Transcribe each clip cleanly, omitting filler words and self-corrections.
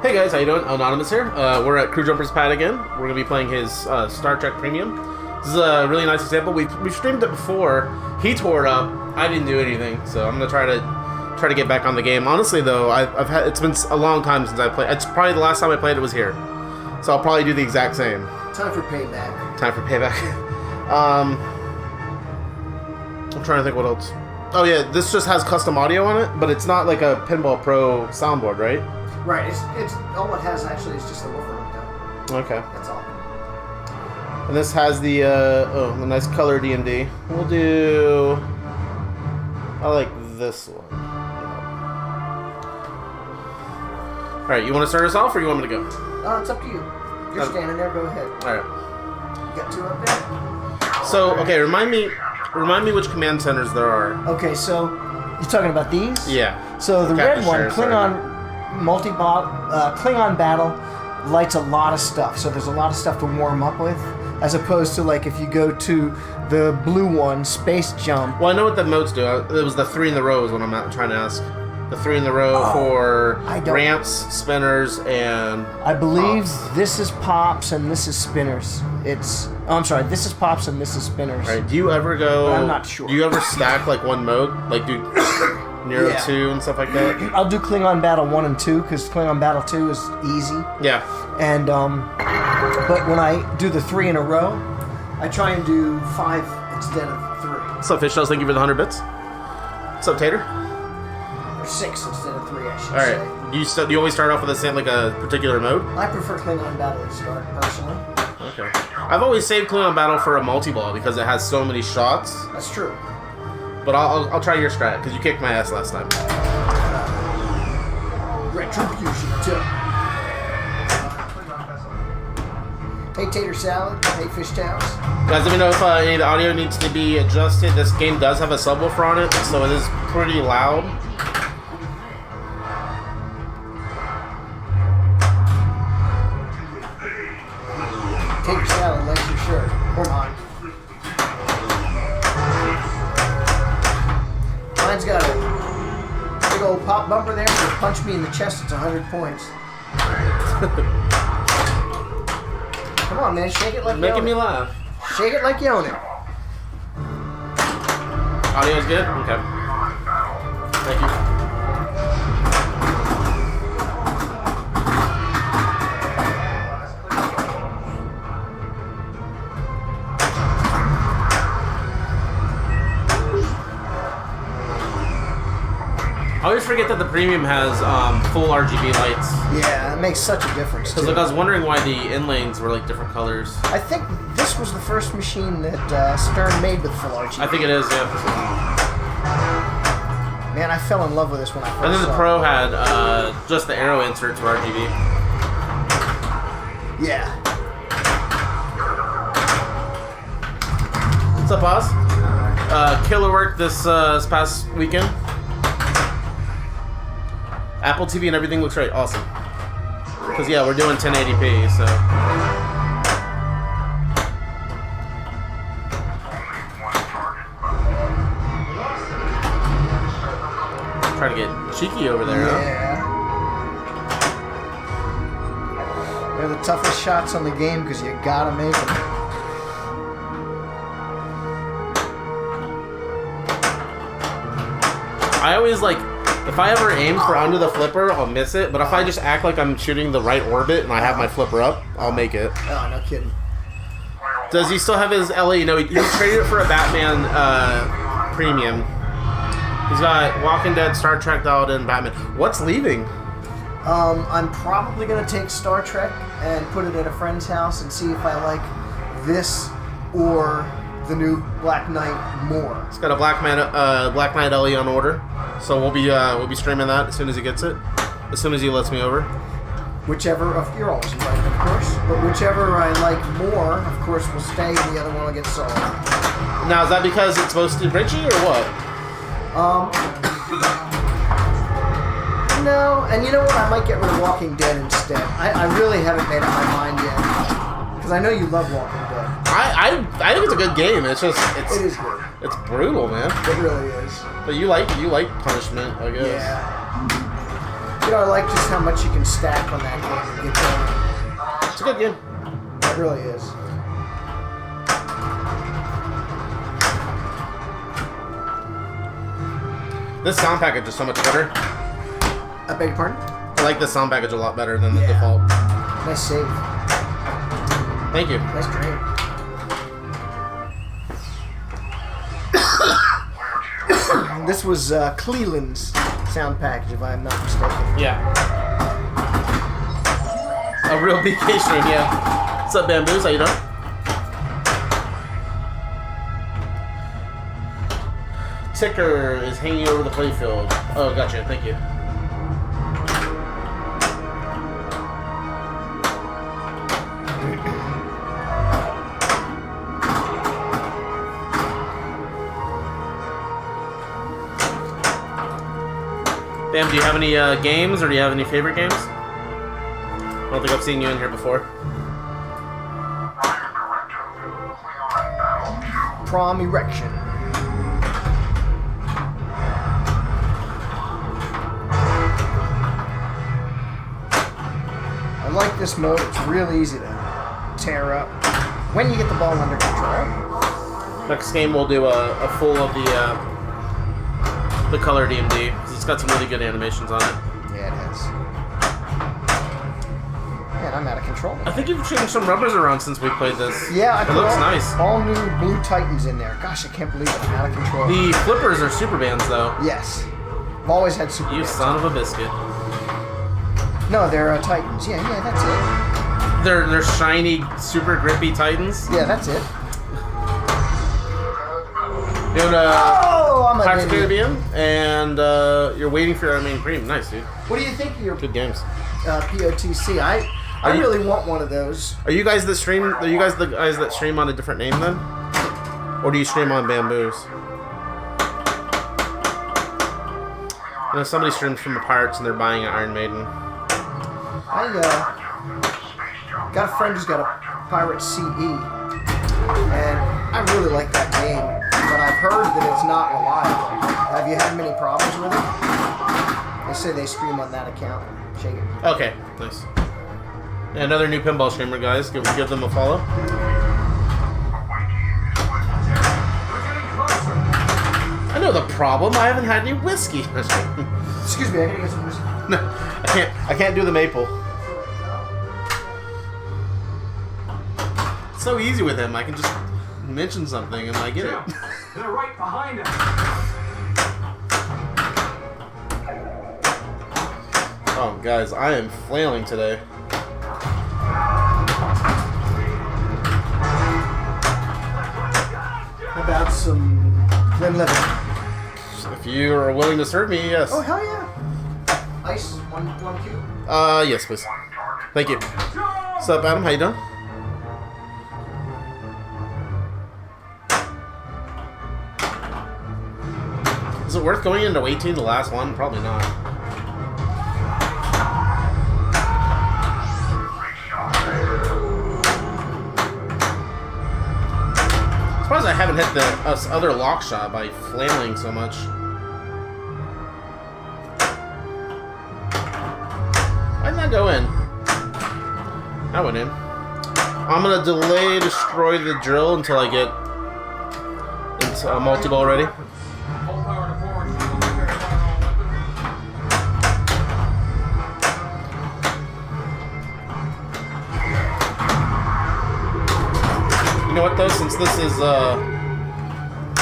Hey guys, how you doing? Anonymous here. We're at Crew Jumper's Pad again. We're going to be playing his Star Trek Premium. This is a really nice example. We've streamed it before. He tore it up. I didn't do anything, so I'm going to try to get back on the game. Honestly, though, it's been a long time since I played. It's probably the last time I played it was here, so I'll probably do the exact same. Time for payback. Time for payback. I'm trying to think what else. Oh yeah, this just has custom audio on it, but it's not like a Pinball Pro soundboard, right? Right. It's all it has actually is just the woofer hooked up. Okay. That's all. And this has the the nice color DMD. We'll do. I like this one. All right, you want to start us off, or you want me to go? It's up to you. You're standing there. Go ahead. All right. You got two up there. So okay, remind me which command centers there are. Okay, so you're talking about these? Yeah. So the Captain red one, Share, Klingon Battle, lights a lot of stuff. So there's a lot of stuff to warm up with, as opposed to like if you go to the blue one, Space Jump. Well, I know what the modes do. It was the 3 in the row is what I'm trying to ask. The 3 in the row for ramps, spinners, and I believe pops. This is pops and this is spinners. I'm sorry, this is pops and this is spinners. Right. Do you ever go? I'm not sure. Do you ever stack like one mode, like do Nero 2 and stuff like that? I'll do Klingon Battle 1 and 2 because Klingon Battle 2 is easy. Yeah. And but when I do the 3 in a row, I try and do 5 instead of 3. What's up, Fish? Thank you for the 100 bits. What's up, Tater? Or 6 instead of 3, I should All right. say. Do you always start off with a particular mode? I prefer Klingon Battle to start personally. Okay. I've always saved Klingon Battle for a multi-ball because it has so many shots. That's true. But I'll try your strat because you kicked my ass last time. Retribution too. Hey Tater Salad. Hey Fish Towels. Guys, let me know if any of the audio needs to be adjusted. This game does have a subwoofer on it, so it is pretty loud. Tater Salad likes your shirt. Hold on. Mine's got a big old pop bumper there. If you punch me in the chest, it's 100 points. Come on, man. Shake it like you own it. Making me laugh. Shake it like you own it. Audio's good? Okay. Thank you. I always forget that the premium has full RGB lights. Yeah, it makes such a difference. Because like I was wondering why the inlanes were like different colors. I think this was the first machine that Stern made with full RGB. I think it is, yeah. Man, I fell in love with this when I first saw it. And then the Pro had just the arrow inserts for RGB. Yeah. What's up, Oz? Killer work this past weekend. Apple TV and everything looks great. Awesome. Because, yeah, we're doing 1080p, so. Try to get cheeky over there, Yeah. They're the toughest shots on the game because you gotta make them. I always like. If I ever aim for under the flipper, I'll miss it. But if I just act like I'm shooting the right orbit and I have my flipper up, I'll make it. Oh, no kidding. Does he still have his LA? No, he traded it for a Batman premium. He's got Walking Dead, Star Trek dialed in, Batman. What's leaving? I'm probably going to take Star Trek and put it at a friend's house and see if I like this or the new Black Knight more. He's got a Black Knight LE on order. So we'll be streaming that as soon as he gets it. As soon as he lets me over. Whichever, you're always invited, of course. But whichever I like more, of course, will stay and the other one will get sold. Now, is that because it's supposed to be Richie or what? No, and you know what? I might get rid of Walking Dead instead. I really haven't made up my mind yet. Because I know you love Walking Dead. I think it's a good game. It is good. It's brutal, man. It really is. But you like punishment, I guess. Yeah. You know, I like just how much you can stack on that game and get going. It's a good game. It really is. This sound package is so much better. I beg your pardon? I like this sound package a lot better than the Yeah. default. Nice save. Thank you. Nice trade. This was Cleland's sound package, if I'm not mistaken. Yeah. A real BK stream, yeah. What's up, Bamboos? How you doing? Ticker is hanging over the playfield. Oh, gotcha. Thank you. Bam, do you have any games, or do you have any favorite games? I don't think I've seen you in here before. Prom Erection. I like this mode. It's real easy to tear up when you get the ball under control. Next game we'll do a full of the color DMD, because it's got some really good animations on it. Yeah, it has. Man, I'm out of control. I think you've changed some rubbers around since we played this. Yeah, it looks nice. All new blue Titans in there. Gosh, I can't believe it. I'm out of control. The flippers are super bands, though. Yes. I've always had super You bands. son of a biscuit. No, they're Titans. Yeah, that's it. They're shiny, super grippy Titans. Yeah, that's it. You know, I'm Pirates of the an idiot. Caribbean, and you're waiting for your main cream. Nice, dude. What do you think of your Good games. POTC? I Are you- really want one of those. Are you guys that stream? Are you guys the guys that stream on a different name then, or do you stream on Bamboos? You know, somebody streams from the Pirates and they're buying an Iron Maiden. I got a friend who's got a Pirate CE, and I really like that game, but I've heard that it's not reliable. Have you had many problems with it? They say they stream on that account. Shake it. Okay, nice. Yeah, another new pinball streamer, guys. Give them a follow. I know the problem. I haven't had any whiskey. Excuse me, I gotta get some whiskey. No, I can't do the maple. It's so easy with him. I can just mention something and I get it. They're right behind us. Oh, guys, I am flailing today. How about some Glenlivet? If you are willing to serve me, yes. Oh, hell yeah. Ice, one cube. Yes, please. Thank you. What's up, Adam? How you doing? Is it worth going into 18, the last one? Probably not. I'm surprised I haven't hit the other lock shot by flailing so much. Why didn't that go in? That went in. I'm gonna delay destroy the drill until I get into a multi-ball ready. Full power to forward. We'll take care of You know what though? Since this is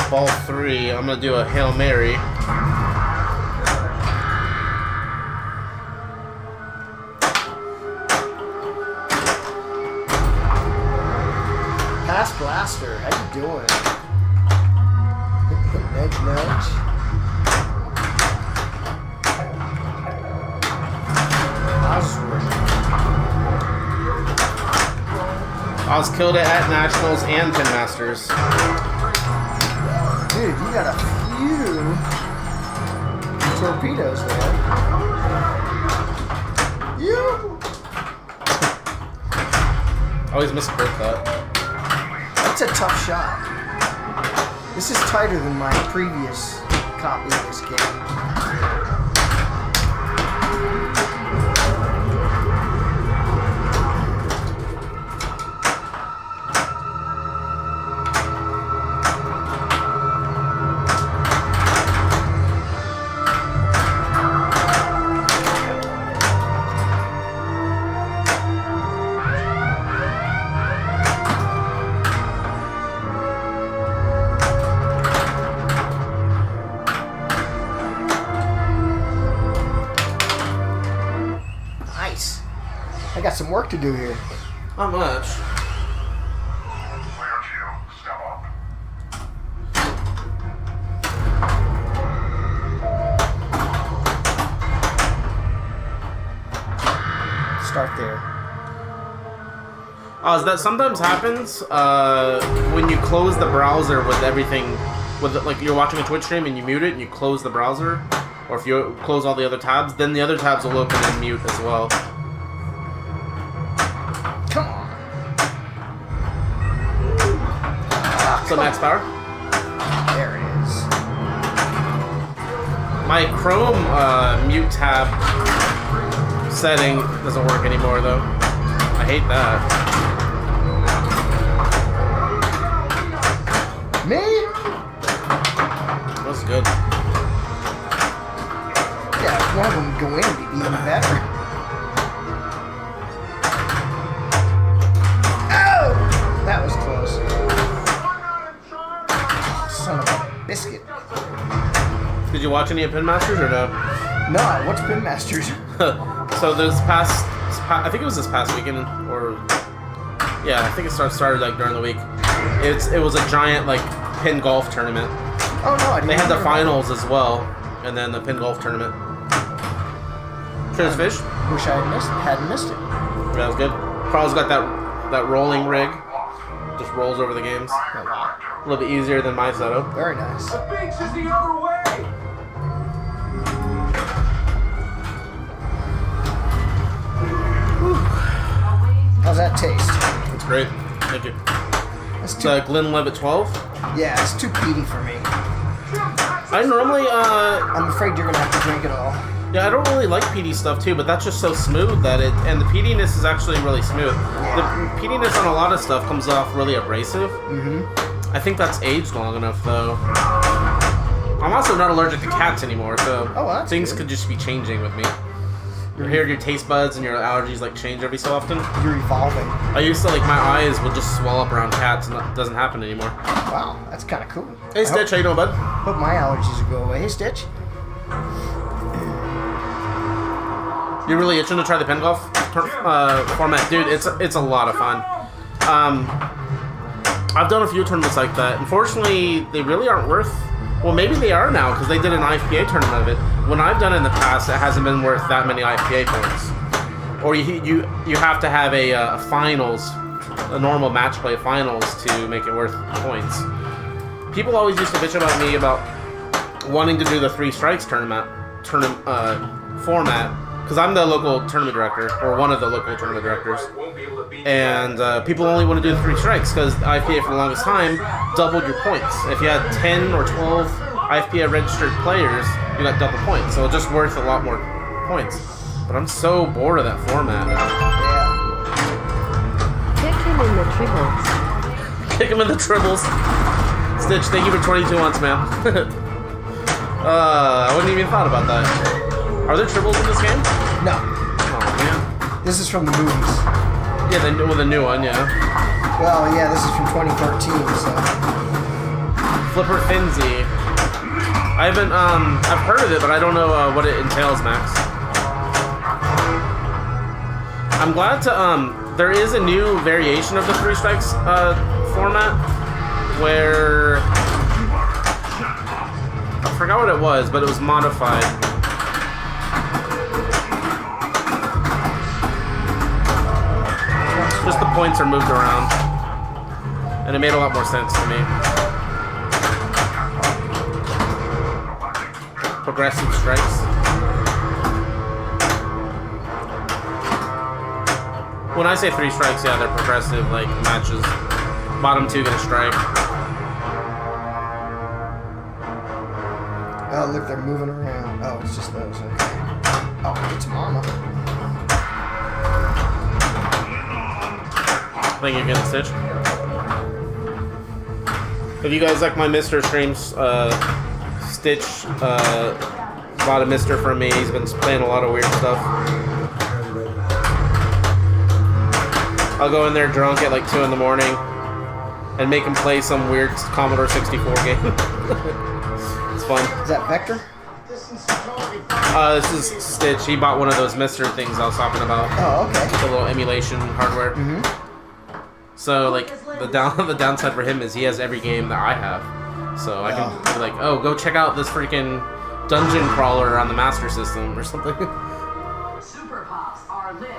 ball 3, I'm gonna do a Hail Mary. Pass Blaster, how you doing? Nudge, nudge. Oz killed it at Nationals and Pin Masters. Dude, you got a few torpedoes there. You. Always misclick that. That's a tough shot. This is tighter than my previous copy of this game. I got some work to do here. Not much. Start there. That sometimes happens when you close the browser with everything, like you're watching a Twitch stream and you mute it and you close the browser, or if you close all the other tabs, then the other tabs will open and mute as well. Come on. So max power. There it is. My Chrome mute tab setting doesn't work anymore though. I hate that. Me? That's good. Yeah, if one of them go in, it'd be even better. Oh! That was close. Son of a biscuit. Did you watch any of Pin Masters or no? No, what's Pin Masters? So I think it was this past weekend, or yeah, I think it started like during the week. It was a giant like pin golf tournament. Oh no, I didn't. They had the hear finals as well, and then the pin golf tournament. Cheers, fish. Wish I hadn't missed it. Yeah, that was good. Carl's got that rolling rig, just rolls over the games. Oh, wow. A little bit easier than my setup. Very nice. The beach is the other way. How's that taste? It's great. Thank you. That's It's too. Glenlivet 12. Yeah, it's too peaty for me. I normally I'm afraid you're gonna have to drink it all. yeah, I don't really like peaty stuff too, but that's just so smooth that and the peatiness is actually really smooth. The peatiness on a lot of stuff comes off really abrasive. Mm-hmm. I think that's aged long enough though. I'm also not allergic to cats anymore, so Oh, well, that's things good. could just be changing with me. You hear your taste buds and your allergies like change every so often. You're evolving. I used to like my eyes would just swell up around cats, and that doesn't happen anymore. Wow, that's kind of cool. Hey Stitch, how you doing, bud? Hope my allergies will go away. Hey, Stitch. You really itching to try the pen golf format, dude? It's a lot of fun. I've done a few tournaments like that. Unfortunately, they really aren't worth. Well, maybe they are now because they did an IFPA tournament of it. When I've done it in the past, it hasn't been worth that many IFPA points. Or you have to have a finals, a normal match play finals to make it worth points. People always used to bitch about me about wanting to do the 3 strikes tournament format because I'm the local tournament director, or one of the local tournament directors. And people only want to do the 3 strikes because IFPA for the longest time doubled your points. If you had 10 or 12 IFPA registered players, you got double points. So it's just worth a lot more points. But I'm so bored of that format now. Yeah. Kick him in the triples. Kick him in the triples. Stitch, thank you for 22 months, man. I wouldn't even thought about that. Are there triples in this game? No, Oh man. this is from the movies. Yeah, the new one, yeah. Well, yeah, this is from 2013, so. Flipper Finzi. I haven't, I've heard of it, but I don't know what it entails, Max. I'm glad to, there is a new variation of the 3 strikes format where I forgot what it was, but it was modified. Just the points are moved around, and it made a lot more sense to me. Progressive strikes. When I say 3 strikes, yeah, they're progressive, like matches. Bottom 2 get a strike. Oh, look, they're moving around. Oh, it's just those. Okay. Oh, it's Mama. Thank you again, Stitch. If you guys like my Mr. streams, Stitch bought a Mr. from me. He's been playing a lot of weird stuff. I'll go in there drunk at like 2 in the morning and make him play some weird Commodore 64 game. It's fun. Is that Vector? This is Stitch. He bought one of those Mister things I was talking about. Oh, okay. The little emulation hardware. Mm-hmm. So like the downside for him is he has every game that I have. So I can be like, oh, go check out this freaking dungeon crawler on the Master System or something. Super Pops are lit.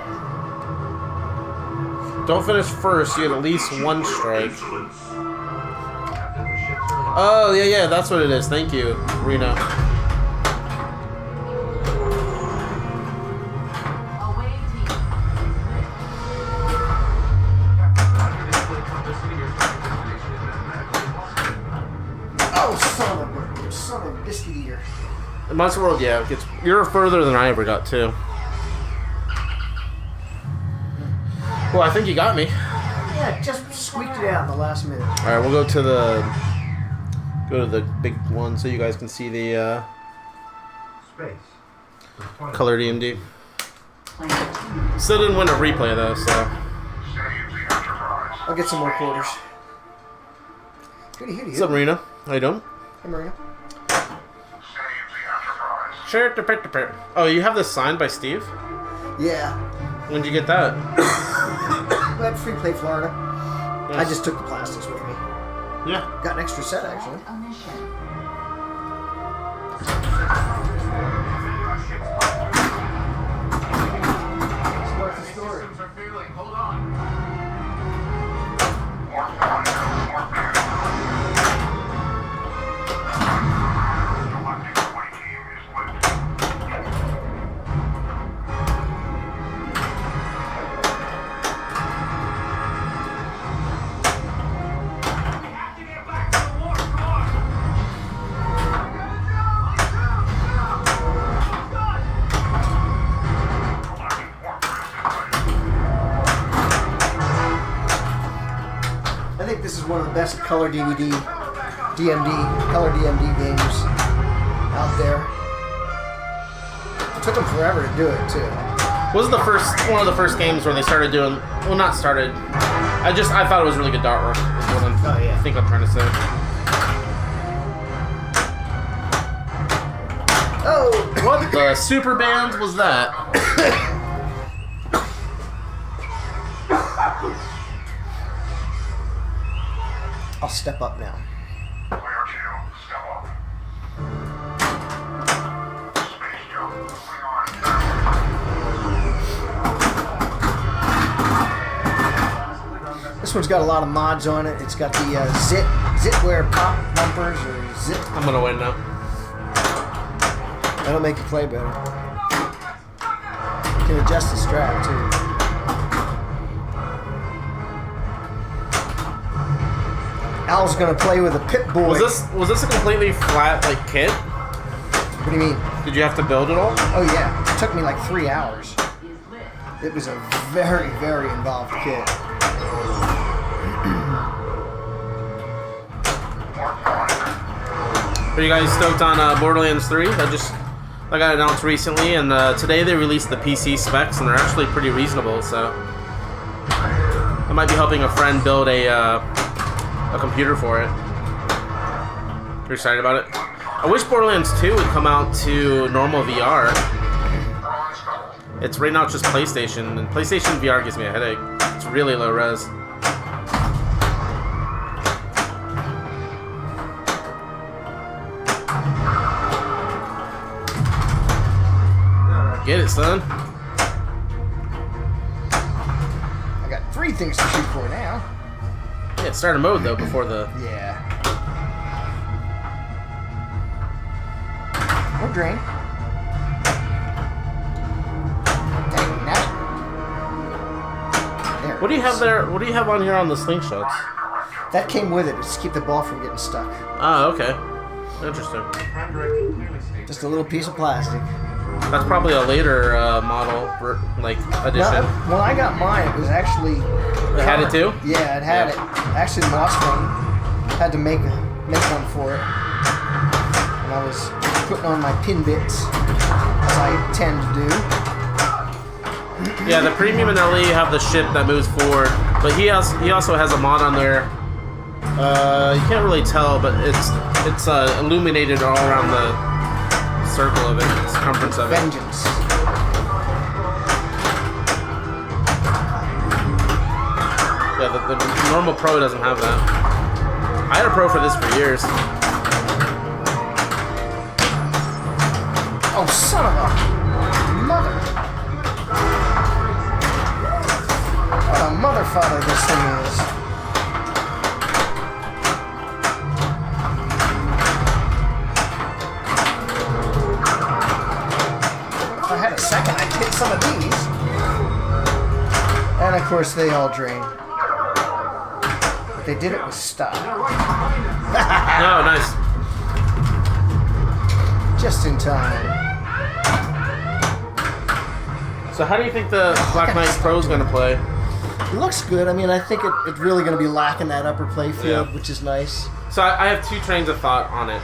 Don't finish first. You get at least one strike. Oh yeah, that's what it is. Thank you, Reno. Away team. Oh, son of a biscuit eater. In Monster World, yeah, it gets you're further than I ever got too. Well, I think you got me. Yeah, just squeaked it out in the last minute. All right, we'll go to the big one so you guys can see the color DMD. Still didn't win a replay though, so. I'll get some more quarters. Hooty. What's up, Marina? How you doing? Hey, Marina. Sure. Oh, you have this signed by Steve? Yeah. When'd you get that? But Free Play Florida. Yes. I just took the plastics with me. Yeah. Got an extra set, actually. Omission. What's the story? Systems are failing. Hold on. I think this is one of the best color color DMD games out there. It took them forever to do it too. Was it one of the first games where they started doing? Well, not started. I thought it was really good artwork. Is what I think I'm trying to say. Oh! What the super band was that? I'll step up now. This one's got a lot of mods on it. It's got the zitware pop bumpers or zip. I'm gonna win now. That'll make you play better. You can adjust the strap too. Al's gonna play with a Pip-Boy. Was this a completely flat like kit? What do you mean? Did you have to build it all? Oh yeah, it took me like 3 hours. It was a very, very involved kit. Are you guys stoked on Borderlands 3? That got announced recently, and today they released the PC specs, and they're actually pretty reasonable. So I might be helping a friend build a computer for it. You're excited about it? I wish Borderlands 2 would come out to normal VR. It's right now it's just PlayStation, and PlayStation VR gives me a headache. It's really low res. Get it, son. I got 3 things to shoot for now. Yeah, it started mode though before the. Yeah. Or drain. Dang, now. There. What do you have there? What do you have on here on the slingshots? That came with it. It's to keep the ball from getting stuck. Oh, okay. Interesting. Just a little piece of plastic. That's probably a later model, like edition. No, when I got mine, it was actually. It had it too? Yeah, it had it. Actually, the last one had to make one for it, and I was putting on my pin bits, as I tend to do. Yeah, the premium and LE have the ship that moves forward, but he also has a mod on there. You can't really tell, but it's illuminated all around the circle of it, the circumference of it. Vengeance. Yeah, the normal Pro doesn't have that. I had a Pro for this for years. Oh, son of a mother. What a motherfucker this thing is. If I had a second, I'd hit some of these. And of course, they all drain. But they did it with style. Oh, nice. Just in time. So how do you think the Black Knight Pro is going to play? It looks good. I mean, I think it's really going to be lacking that upper play field, Yeah. which is nice. So I have two trains of thought on it.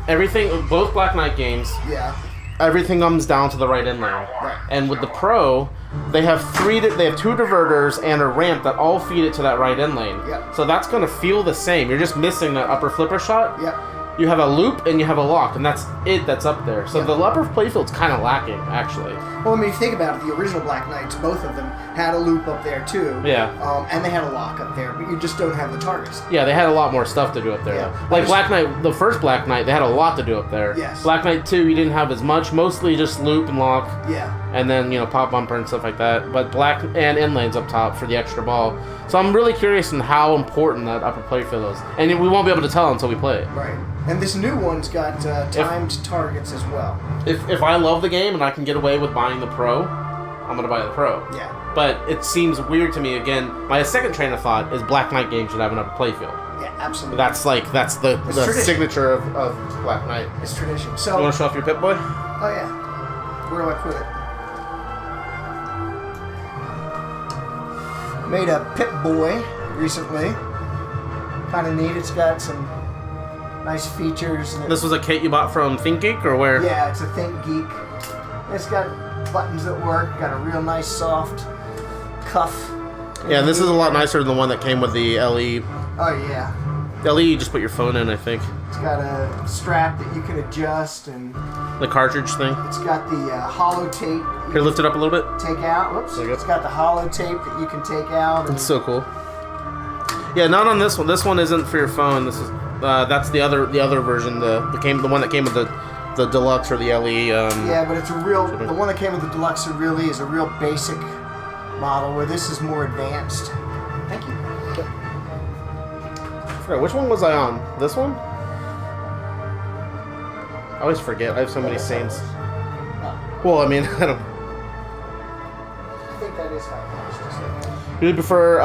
Everything, both Black Knight games, Yeah. everything comes down to the right in lane. Right. And with the Pro, they have two diverters and a ramp that all feed it to that right in lane. Yep. So that's going to feel the same. You're just missing that upper flipper shot. Yep. You have a loop and you have a lock, and that's it. That's up there. So Yeah. the upper playfield's kind of lacking, actually. Well, I mean, if you think about it, the original Black Knights, both of them, had a loop up there too. Yeah. And they had a lock up there, but you just don't have the targets. Yeah, they had a lot more stuff to do up there. Yeah. Though. Like Black Knight, the first Black Knight, they had a lot to do up there. Yes. Black Knight 2, you didn't have as much. Mostly just loop and lock, Yeah. and then pop bumper and stuff like that. But Black and in lanes up top for the extra ball. So I'm really curious in how important that upper playfield is, and we won't be able to tell until we play it. Right. And this new one's got timed targets as well. If I love the game and I can get away with buying the Pro, I'm gonna buy the Pro. Yeah. But it seems weird to me. Again, my second train of thought is Black Knight games should have an upper playfield. Yeah, absolutely. That's the tradition. signature of Black Knight. It's tradition. You So, want to show off your Pip-Boy? oh yeah. Where do I put it? Made a Pip-Boy recently. Kind of neat. It's got some nice features. This was a kit you bought from ThinkGeek, or where? Yeah, it's a Think Geek. It's got buttons that work. Got a real nice soft cuff. Yeah, this is a lot nicer than the one that came with the LE. Oh yeah. The LE, you just put your phone in, I think. It's got a strap that you can adjust, and The cartridge thing. it's got the hollow tape that Here, you lift it up a little bit. can take out. Whoops. There you go. It's got the hollow tape that you can take out. And It's so cool. Yeah, not on this one. This one isn't for your phone. This is that's the other version. The one that came with the deluxe or the LE. yeah, but it's a real. The one that came with the deluxe really is a real basic model, where this is more advanced. Thank you. I forgot, which one was I on? This one? I always forget. I have so many saints. Well, I mean, I don't. I think that is how it works. Just like that. You would prefer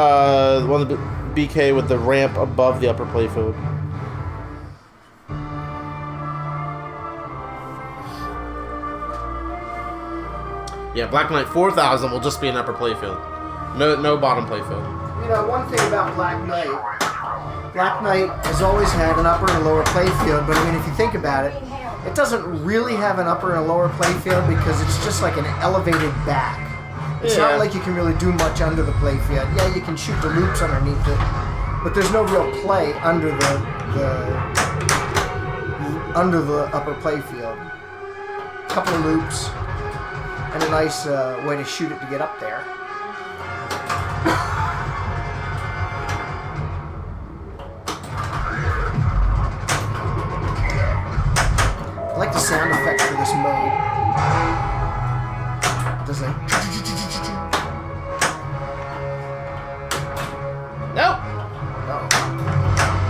one of the BK with the ramp above the upper playfield. Yeah, Black Knight 4000 will just be an upper playfield. No bottom playfield. You know, one thing about Black Knight has always had an upper and a lower playfield, but I mean, if you think about it, it doesn't really have an upper and a lower playfield because it's just like an elevated back. It's Yeah. not like you can really do much under the playfield. Yeah, you can shoot the loops underneath it, but there's no real play under the upper playfield. A couple of loops and a nice way to shoot it to get up there. I like the sound effect for this mode. Does it? Nope. Oh.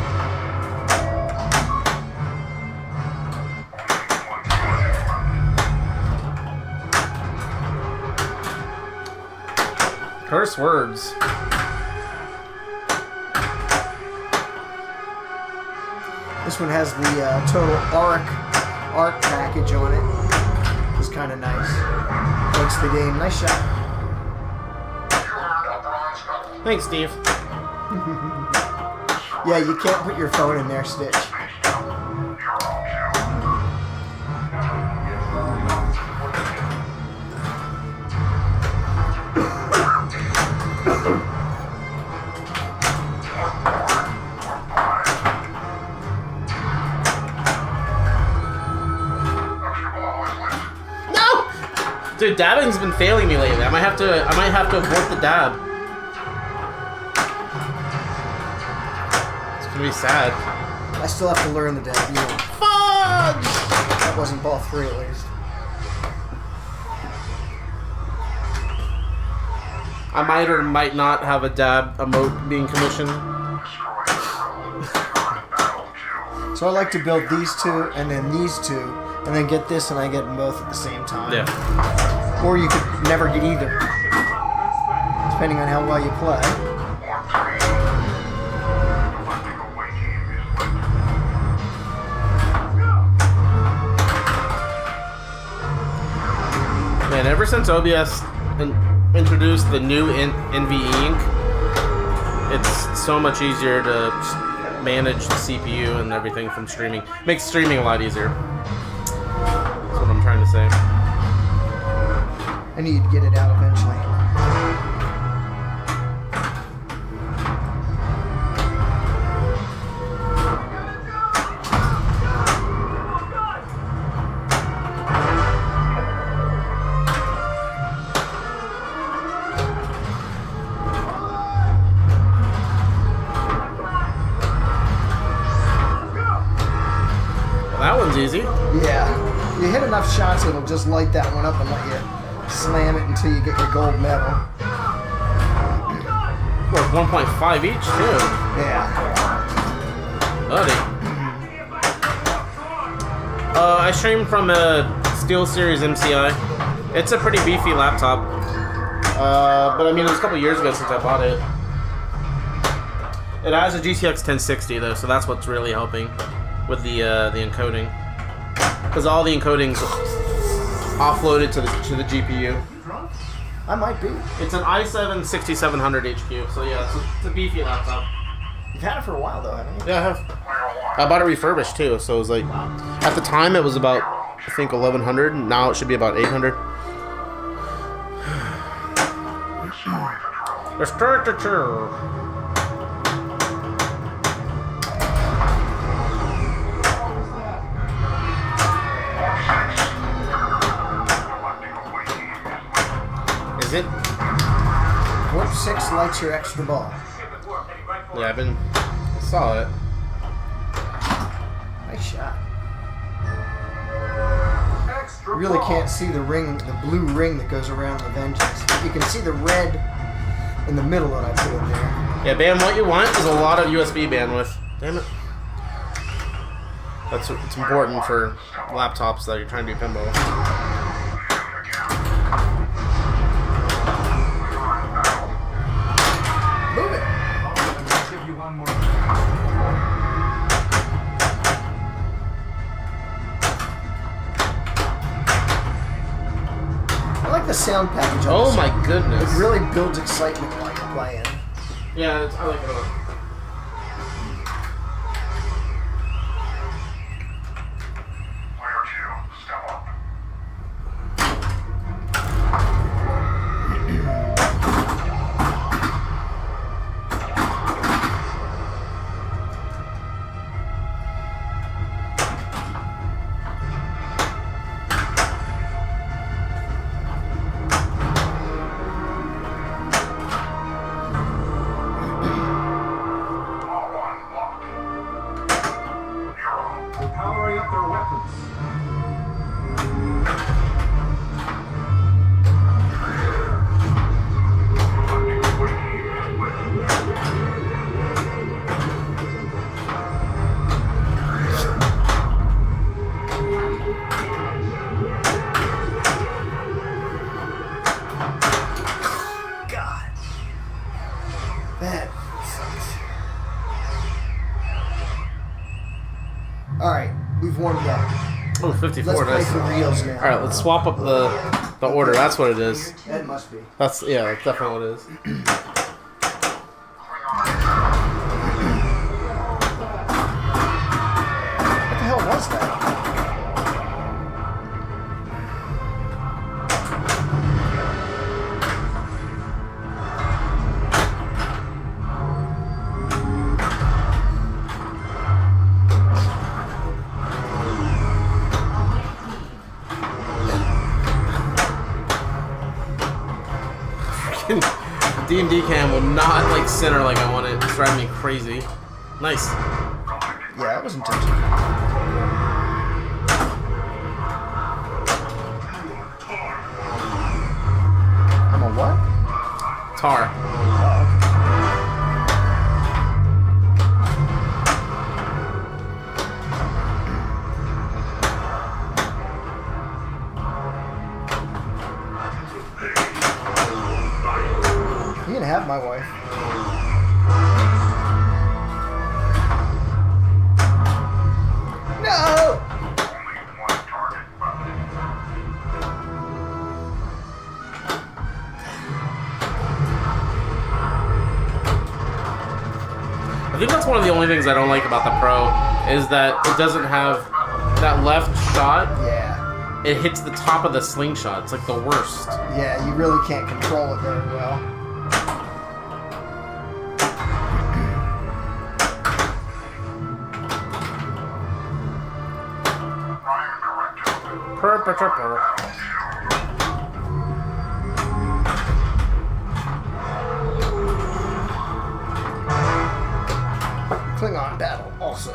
Curse words. This one has the total arc package on it. It's kind of nice. Makes the game. Nice shot. Thanks, Steve. Yeah, you can't put your phone in there, Stitch. dabbing's been failing me lately. I might have to abort the dab. It's gonna be sad. I still have to learn the dab. You know. Fudge! That wasn't ball 3 at least. I might or might not have a dab emote being commissioned. So I like to build these two and then these two, and then get this and I get them both at the same time. Yeah. Or you could never get either, depending on how well you play. Man, ever since OBS introduced the new NVE ink, it's so much easier to manage the CPU and everything from streaming. Makes streaming a lot easier. That's what I'm trying to say. I need to get it out eventually. That one's easy. Yeah. You hit enough shots, it'll just light that one up and let you slam it until you get your gold medal. Worth 1.5 each, too. Yeah. Buddy. I streamed from a SteelSeries MCI. It's a pretty beefy laptop. But I mean, it was a couple years ago since I bought it. It has a GTX 1060 though, so that's what's really helping with the encoding. Because all the encoding's offloaded to the GPU. I might be. It's an i7 6700 HQ, so yeah, it's a beefy laptop. You've had it for a while though, haven't you? Yeah, I have. I bought it refurbished too, so it was like, at the time it was about, I think 1100, and now it should be about 800. Is it? Warp 6 lights your extra ball. Yeah, I saw it. Nice shot. You really can't see the ring, the blue ring that goes around the vengeance. You can see the red in the middle that I put in there. Yeah, ban what you want is a lot of USB bandwidth. Damn it. It's important for laptops that you're trying to do pinball. Move it. I'll give you one more. I like the sound package on Oh this. my goodness. It really builds excitement while you're playing. Yeah, I like it a lot. Powering up their weapons. God. That sucks. Alright, we've warmed up. Oh, 54, Let's play nice. for reals now. Alright, let's swap up the order. That's what it is. That must be. That's definitely what it is. What the hell was that? fucking D&D cam will not like center like I want it. It's driving me crazy. Nice. Yeah, that was intentional. I'm a what? Tar. You can have my wife. No! I think that's one of the only things I don't like about the Pro is that it doesn't have that left shot. Yeah. It hits the top of the slingshot. It's like the worst. Yeah, you really can't control it very well. Purr. Klingon battle also.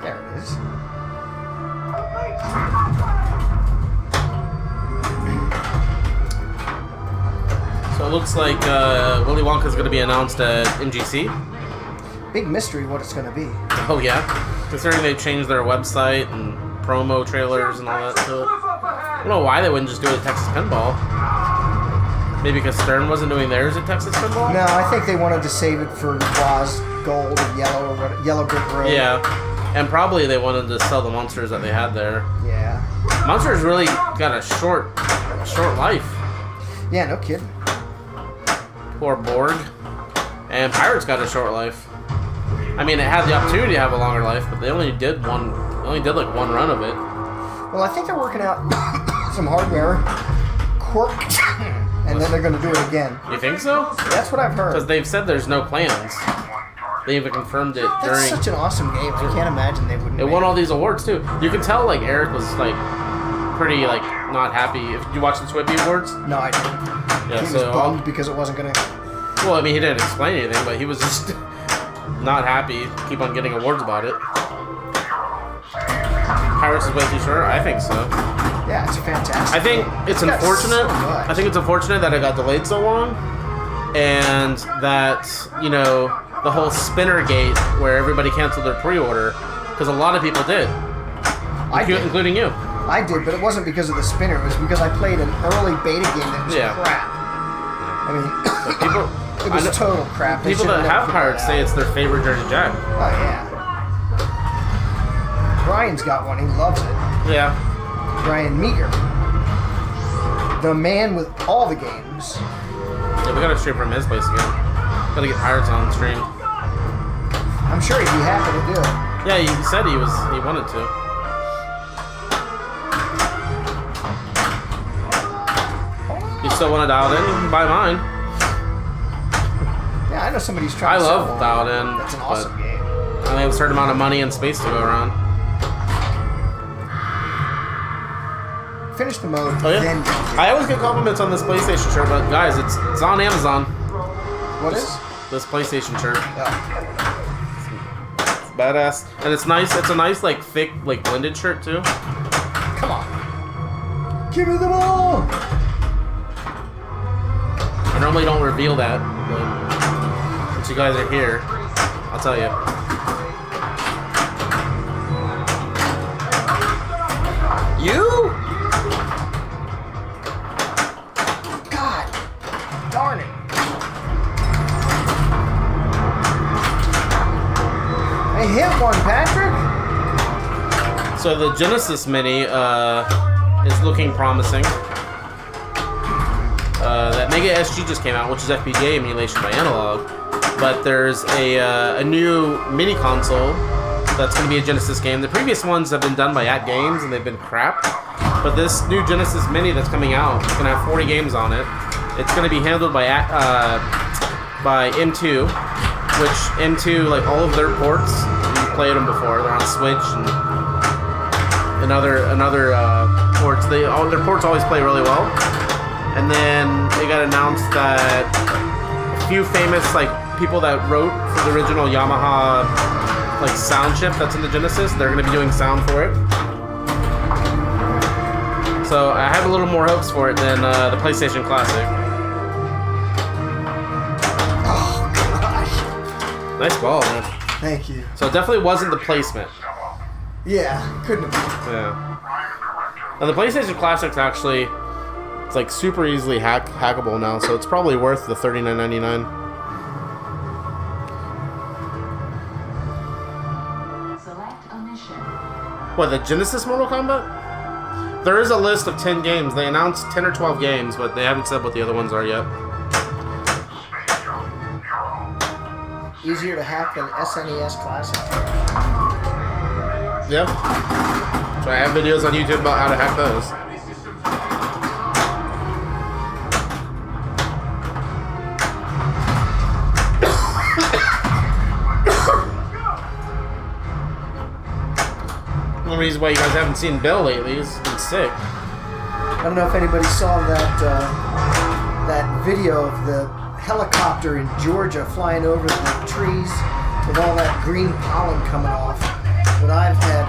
There it is. So it looks like Willy Wonka's going to be announced at MGC. Big mystery what it's going to be. Oh yeah, considering they changed their website and promo trailers and all that stuff. I don't know why they wouldn't just do it at Texas Pinball. Maybe because Stern wasn't doing theirs at Texas Pinball? No, I think they wanted to save it for Boz Gold or Yellow or what, Yellow Brick Road. Yeah, and probably they wanted to sell the monsters that they had there. Yeah. Monsters really got a short life. Yeah, no kidding. Poor Borg. And Pirates got a short life. I mean, it had the opportunity to have a longer life, but they only did like one run of it. Well, I think they're working out some hardware quirk, and then they're going to do it again. You think so? That's what I've Because heard. they've said there's no plans. They even confirmed it That's during. such an awesome game. I can't imagine they wouldn't. It make won all these awards too. You can tell like Eric was like pretty like not happy. If you watch the Twippy Awards, No, I didn't. yeah. He was So bummed because it wasn't going to. well, I mean, he didn't explain anything, but he was just not happy. Keep on getting awards about it. Pirates is way too short. I think so. Yeah, it's a fantastic. I think game. it's got unfortunate. so much. I think it's unfortunate that it got delayed so long, and that the whole spinner gate where everybody canceled their pre-order because a lot of people did, I did. including you. I did, but it wasn't because of the spinner. It was because I played an early beta game that was Yeah. crap. I mean, But people, it was I know- total crap. They people should've that never have put Pirates that say out. it's their favorite Jersey Jack. Oh yeah. Brian's got one. He loves it. Yeah. Brian Meager, the man with all the games. Yeah, we gotta stream from his place again. Gotta get Pirates on the stream. I'm sure he'd be happy to do it. Yeah, he said he wanted to. You still want to dial it in? You can buy mine. Yeah, I know somebody's trying I to love sell one. Dialed In, That's an but awesome game. I only have a certain amount of money and space to go around. Finish the mode, Oh yeah. then I always get compliments on this PlayStation shirt, but guys, it's on Amazon. what is? This PlayStation shirt, Oh. it's badass, and it's nice. It's a nice, like thick, like blended shirt too. Come on. Give me the ball! I normally don't reveal that, but since you guys are here, I'll tell you. You? God darn it. I They hit one, Patrick. So the Genesis Mini is looking promising. That Mega SG just came out, which is FPGA emulation by Analog. But there's a new mini console that's going to be a Genesis game. The previous ones have been done by At Games, and they've been crap. But this new Genesis Mini that's coming out is going to have 40 games on it. It's going to be handled by M2, which M2, like all of their ports, you've played them before. They're on Switch and other ports. Their ports always play really well. And then it got announced that a few famous people that wrote for the original Yamaha sound chip that's in the Genesis, they're going to be doing sound for it. So I have a little more hopes for it than the PlayStation Classic. Oh, gosh. Nice ball, man. Thank you. So it definitely wasn't the placement. Yeah, couldn't have been. Yeah. And the PlayStation Classic's actually, it's super easily hackable now, so it's probably worth the $39.99. Select a mission. What, the Genesis Mortal Kombat? There is a list of 10 games. They announced 10 or 12 games, but they haven't said what the other ones are yet. Easier to hack than SNES Classic. Yeah. So I have videos on YouTube about how to hack those. One reason why you guys haven't seen Bill lately is he's been sick. I don't know if anybody saw that video of the helicopter in Georgia flying over the trees with all that green pollen coming off. But I've had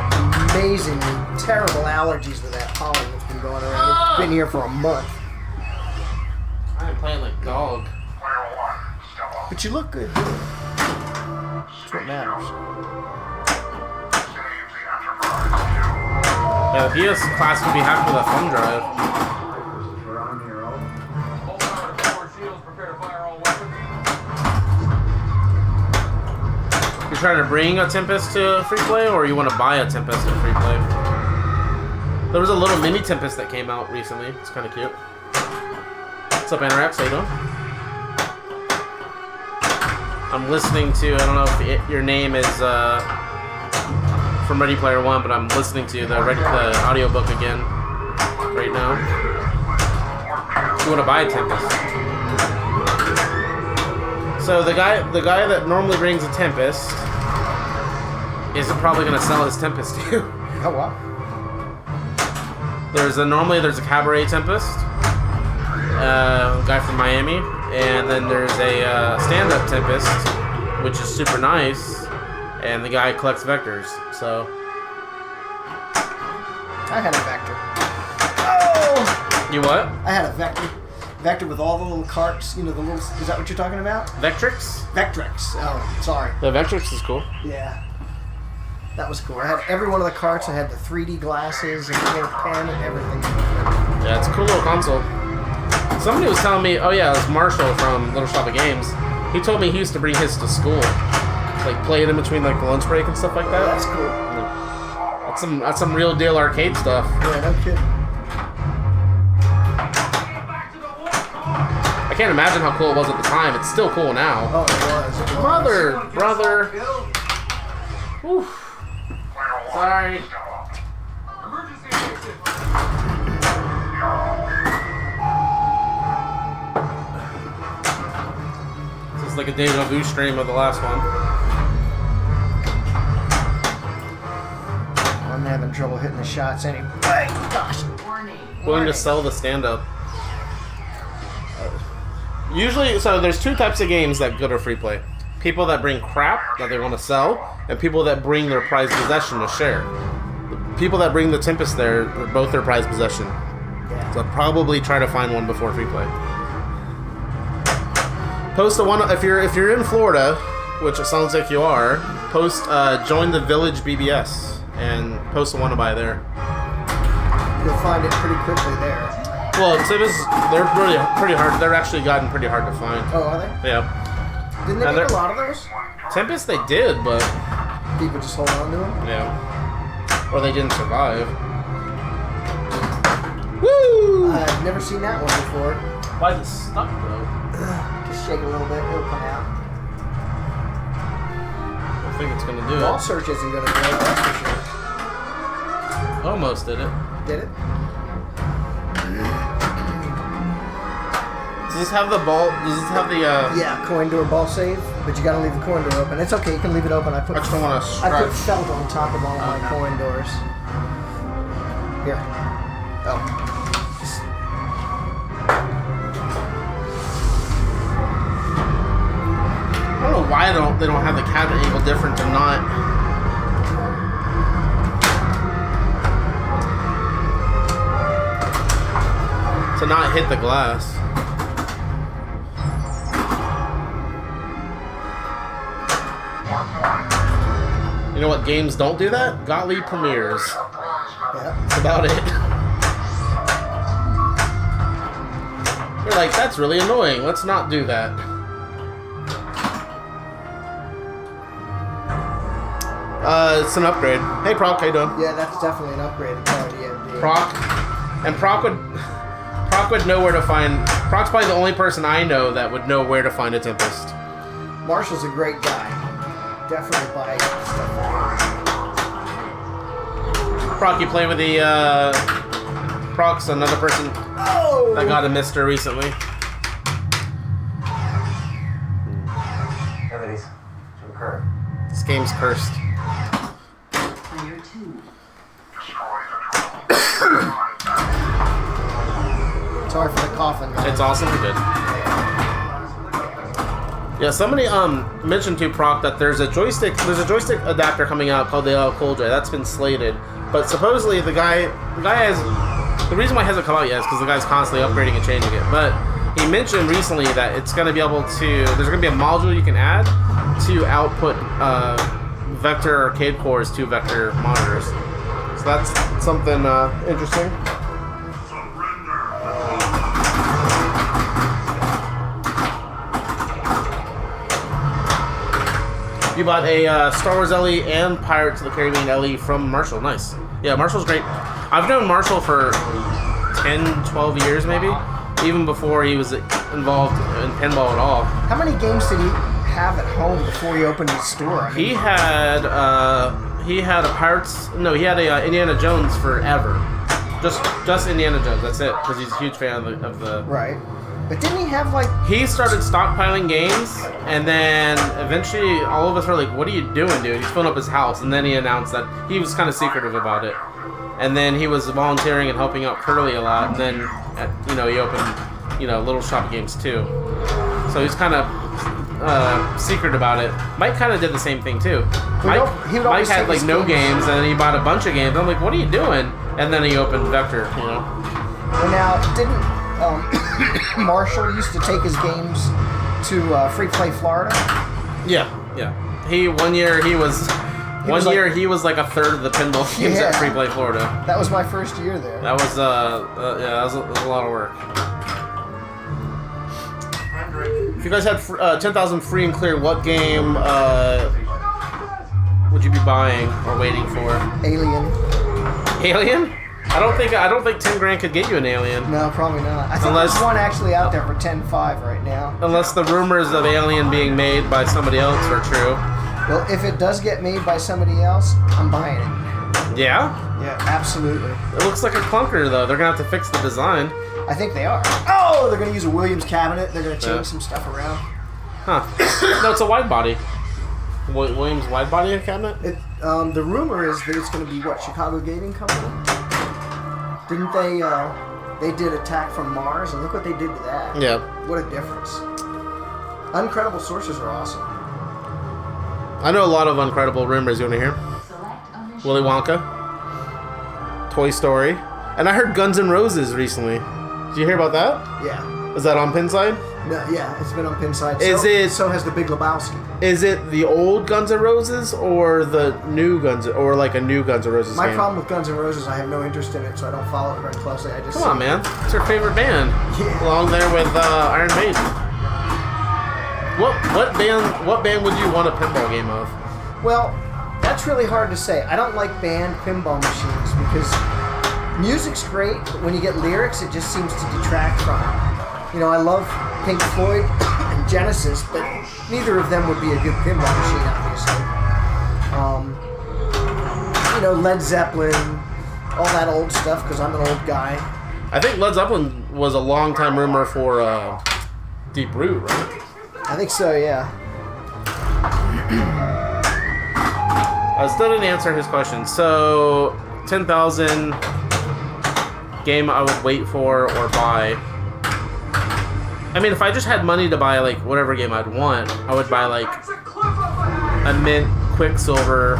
amazingly terrible allergies to that pollen that's been going around. It's been here for a month. I'm playing like dog. But you look good. That's what matters. Yeah, the PS Classic would be hacked with a thumb drive. Hold on to forward shields, prepare to fire all weapons. You're trying to bring a Tempest to free play, or you want to buy a Tempest to free play? There was a little mini Tempest that came out recently. It's kind of cute. What's up, Anorax? How you doing? I'm listening to, I don't know if your name is from Ready Player One, but I'm listening to the audiobook again right now. You want to buy a Tempest? So the guy that normally brings a Tempest isn't probably going to sell his Tempest to you. Oh, wow. Normally there's a Cabaret Tempest, a guy from Miami, and then there's a stand-up Tempest, which is super nice, and the guy collects vectors. So I had a vector. Oh! you what? I had a vector. Vector with all the little carts, the little... Is that what you're talking about? Vectrix? Vectrex. Oh, sorry. Yeah, Vectrix is cool. Yeah. That was cool. I had every one of the carts. I had the 3D glasses and the little pen and everything. Yeah, it's a cool little console. Somebody was telling me, oh yeah, it was Marshall from Little Shop of Games. He told me he used to bring his to school, play it in between the lunch break and stuff like that. That's cool. That's some real deal arcade stuff. Yeah, no kidding. I can't imagine how cool it was at the time. It's still cool now. Oh, it was. It was. Brother. Whew. Sorry. Emergency exit. This is like a deja vu stream of the last one. I'm having trouble hitting the shots anyway. Gosh. Warning. Willing to sell the stand-up. Usually, so there's two types of games that go to free play. People that bring crap that they want to sell, and people that bring their prized possession to share. The people that bring the Tempest there, both their prized possession. Yeah. So I'll probably try to find one before free play. Post a one if you're in Florida, which it sounds like you are. Post join the Village BBS and post a one to buy there. You'll find it pretty quickly there. Well, Tempest, they're pretty hard. They're actually gotten pretty hard to find. Oh, are they? Yeah. Didn't they make a lot of those? Tempest they did, but People just hold on to them. Yeah. Or they didn't survive. Woo! I've never seen that one before. Why is it stuck though? Just shake it a little bit, it'll come out. I think it's gonna do Ball it. search isn't gonna do it, that's for sure. Almost did it. Did it? Does this have the ball? Does this have the? Yeah, coin door ball save, but you gotta leave the coin door open. It's okay, you can leave it open. I I just don't want to I put stretch. felt on top of all of my coin doors. Here. Oh. I don't know why they don't have the cabinet angle different or not. To not hit the glass. You know what games don't do that? Gottlieb premieres. Yeah. That's about it. You're like, that's really annoying. Let's not do that. It's an upgrade. Hey, Proc, how you doing? Yeah, that's definitely an upgrade to Power DMD. Proc, and Proc would know where to find. Proc's probably the only person I know that would know where to find a Tempest. Marshall's a great guy. Definitely buy stuff. Proc, you play with the Proc's another person Oh! that got a Mister recently. Evidence to occur. This game's cursed. Player 2. Sorry for the coughing. It's awesome. Good. Yeah, somebody mentioned to Proc that there's a joystick adapter coming out called the LL Cool J. That's been slated, but supposedly the guy has the reason why it hasn't come out yet is because the guy's constantly upgrading and changing it. But he mentioned recently that it's going to be able to. There's going to be a module you can add to output vector arcade cores to vector monitors. So that's something interesting. You bought a Star Wars LE and Pirates of the Caribbean LE from Marshall. Nice. Yeah, Marshall's great. I've known Marshall for 10, 12 years maybe. Even before he was involved in pinball at all. How many games did he have at home before he opened his store? I mean, He had a Pirates. No, he had a Indiana Jones forever. Just Indiana Jones. That's it. Because he's a huge fan of the. right. But didn't he have like... He started stockpiling games, and then eventually all of us were like, "What are you doing, dude?" He's filling up his house, and then he announced that he was kind of secretive about it. And then he was volunteering and helping out Curly a lot, and then he opened Little Shop Games too. So he's kind of secret about it. Mike kind of did the same thing too. Mike had take like his no games. games, and then he bought a bunch of games. I'm like, "What are you doing?" And then he opened Vector. Well, now, didn't Marshall used to take his games to Free Play Florida? Yeah. One year he was like a third of the pinball games at Free Play Florida. That was my first year there. That was that was a lot of work. If you guys had 10,000 free and clear, what game would you be buying or waiting for? Alien. Alien? I don't think 10 grand could get you an Alien. No, probably not. I think there's one actually out there for 10.5 right now. Unless the rumors of Alien being made by somebody else are true. Well, if it does get made by somebody else, I'm buying it. Yeah? Yeah, absolutely. It looks like a clunker though. They're gonna have to fix the design. I think they are. Oh, they're going to use a Williams cabinet. They're going to change some stuff around. Huh. No, it's a wide body. Williams wide body cabinet? The rumor is that it's going to be, Chicago Gaming Company? Didn't they did Attack from Mars, and look what they did to that. Yeah. What a difference. Uncredible sources are awesome. I know a lot of uncredible rumors. You want to hear? Select omission. Willy Wonka, Toy Story, and I heard Guns N' Roses recently. Did you hear about that? Yeah. Is that on Pinside? No, yeah, it's been on Pinside. So has the Big Lebowski. Is it the old Guns N' Roses or the new Guns, or like a new Guns N' Roses My game? problem with Guns N' Roses, I have no interest in it, so I don't follow it very closely. I just Come on, man. It's your favorite band. Yeah. Along there with Iron Maiden. What band would you want a pinball game of? Well, That's really hard to say. I don't like band pinball machines because music's great, but when you get lyrics, it just seems to detract from it. You know, I love Pink Floyd and Genesis, but neither of them would be a good pinball machine, obviously. You know, Led Zeppelin, all that old stuff, because I'm an old guy. I think Led Zeppelin was a long-time rumor for Deep Root, right? I think so, yeah. I still didn't answer his question. So, 10,000 game I would wait for or buy. I mean, if I just had money to buy like whatever game I'd want, I would buy like a Mint Quicksilver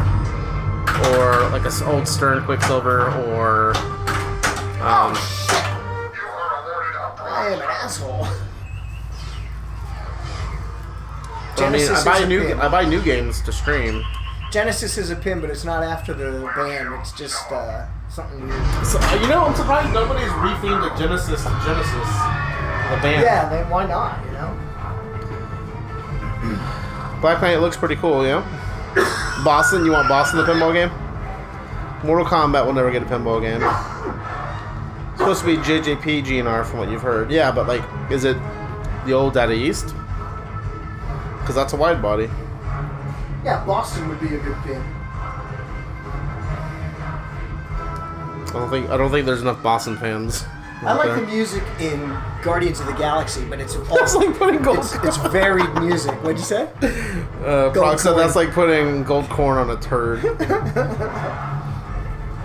or like a old Stern Quicksilver or I am an asshole. I mean, Genesis is a pin. I buy new games to stream. Genesis is a pin, but it's not after the band. It's just something weird. So, you know, I'm surprised nobody's rethemed the Genesis to Genesis, the band. Yeah, then why not? You know. Black Knight looks pretty cool, yeah. Boston, you want Boston the pinball game? Mortal Kombat will never get a pinball game. It's supposed to be JJP GNR from what you've heard. Yeah, but like, is it the old Data East? Because that's a wide body. Yeah, Boston would be a good pin. I don't think there's enough Boston fans. I like the music in Guardians of the Galaxy, but it's all, That's like putting gold. it's varied music. What'd you say? Proc said corn. that's like putting gold corn on a turd.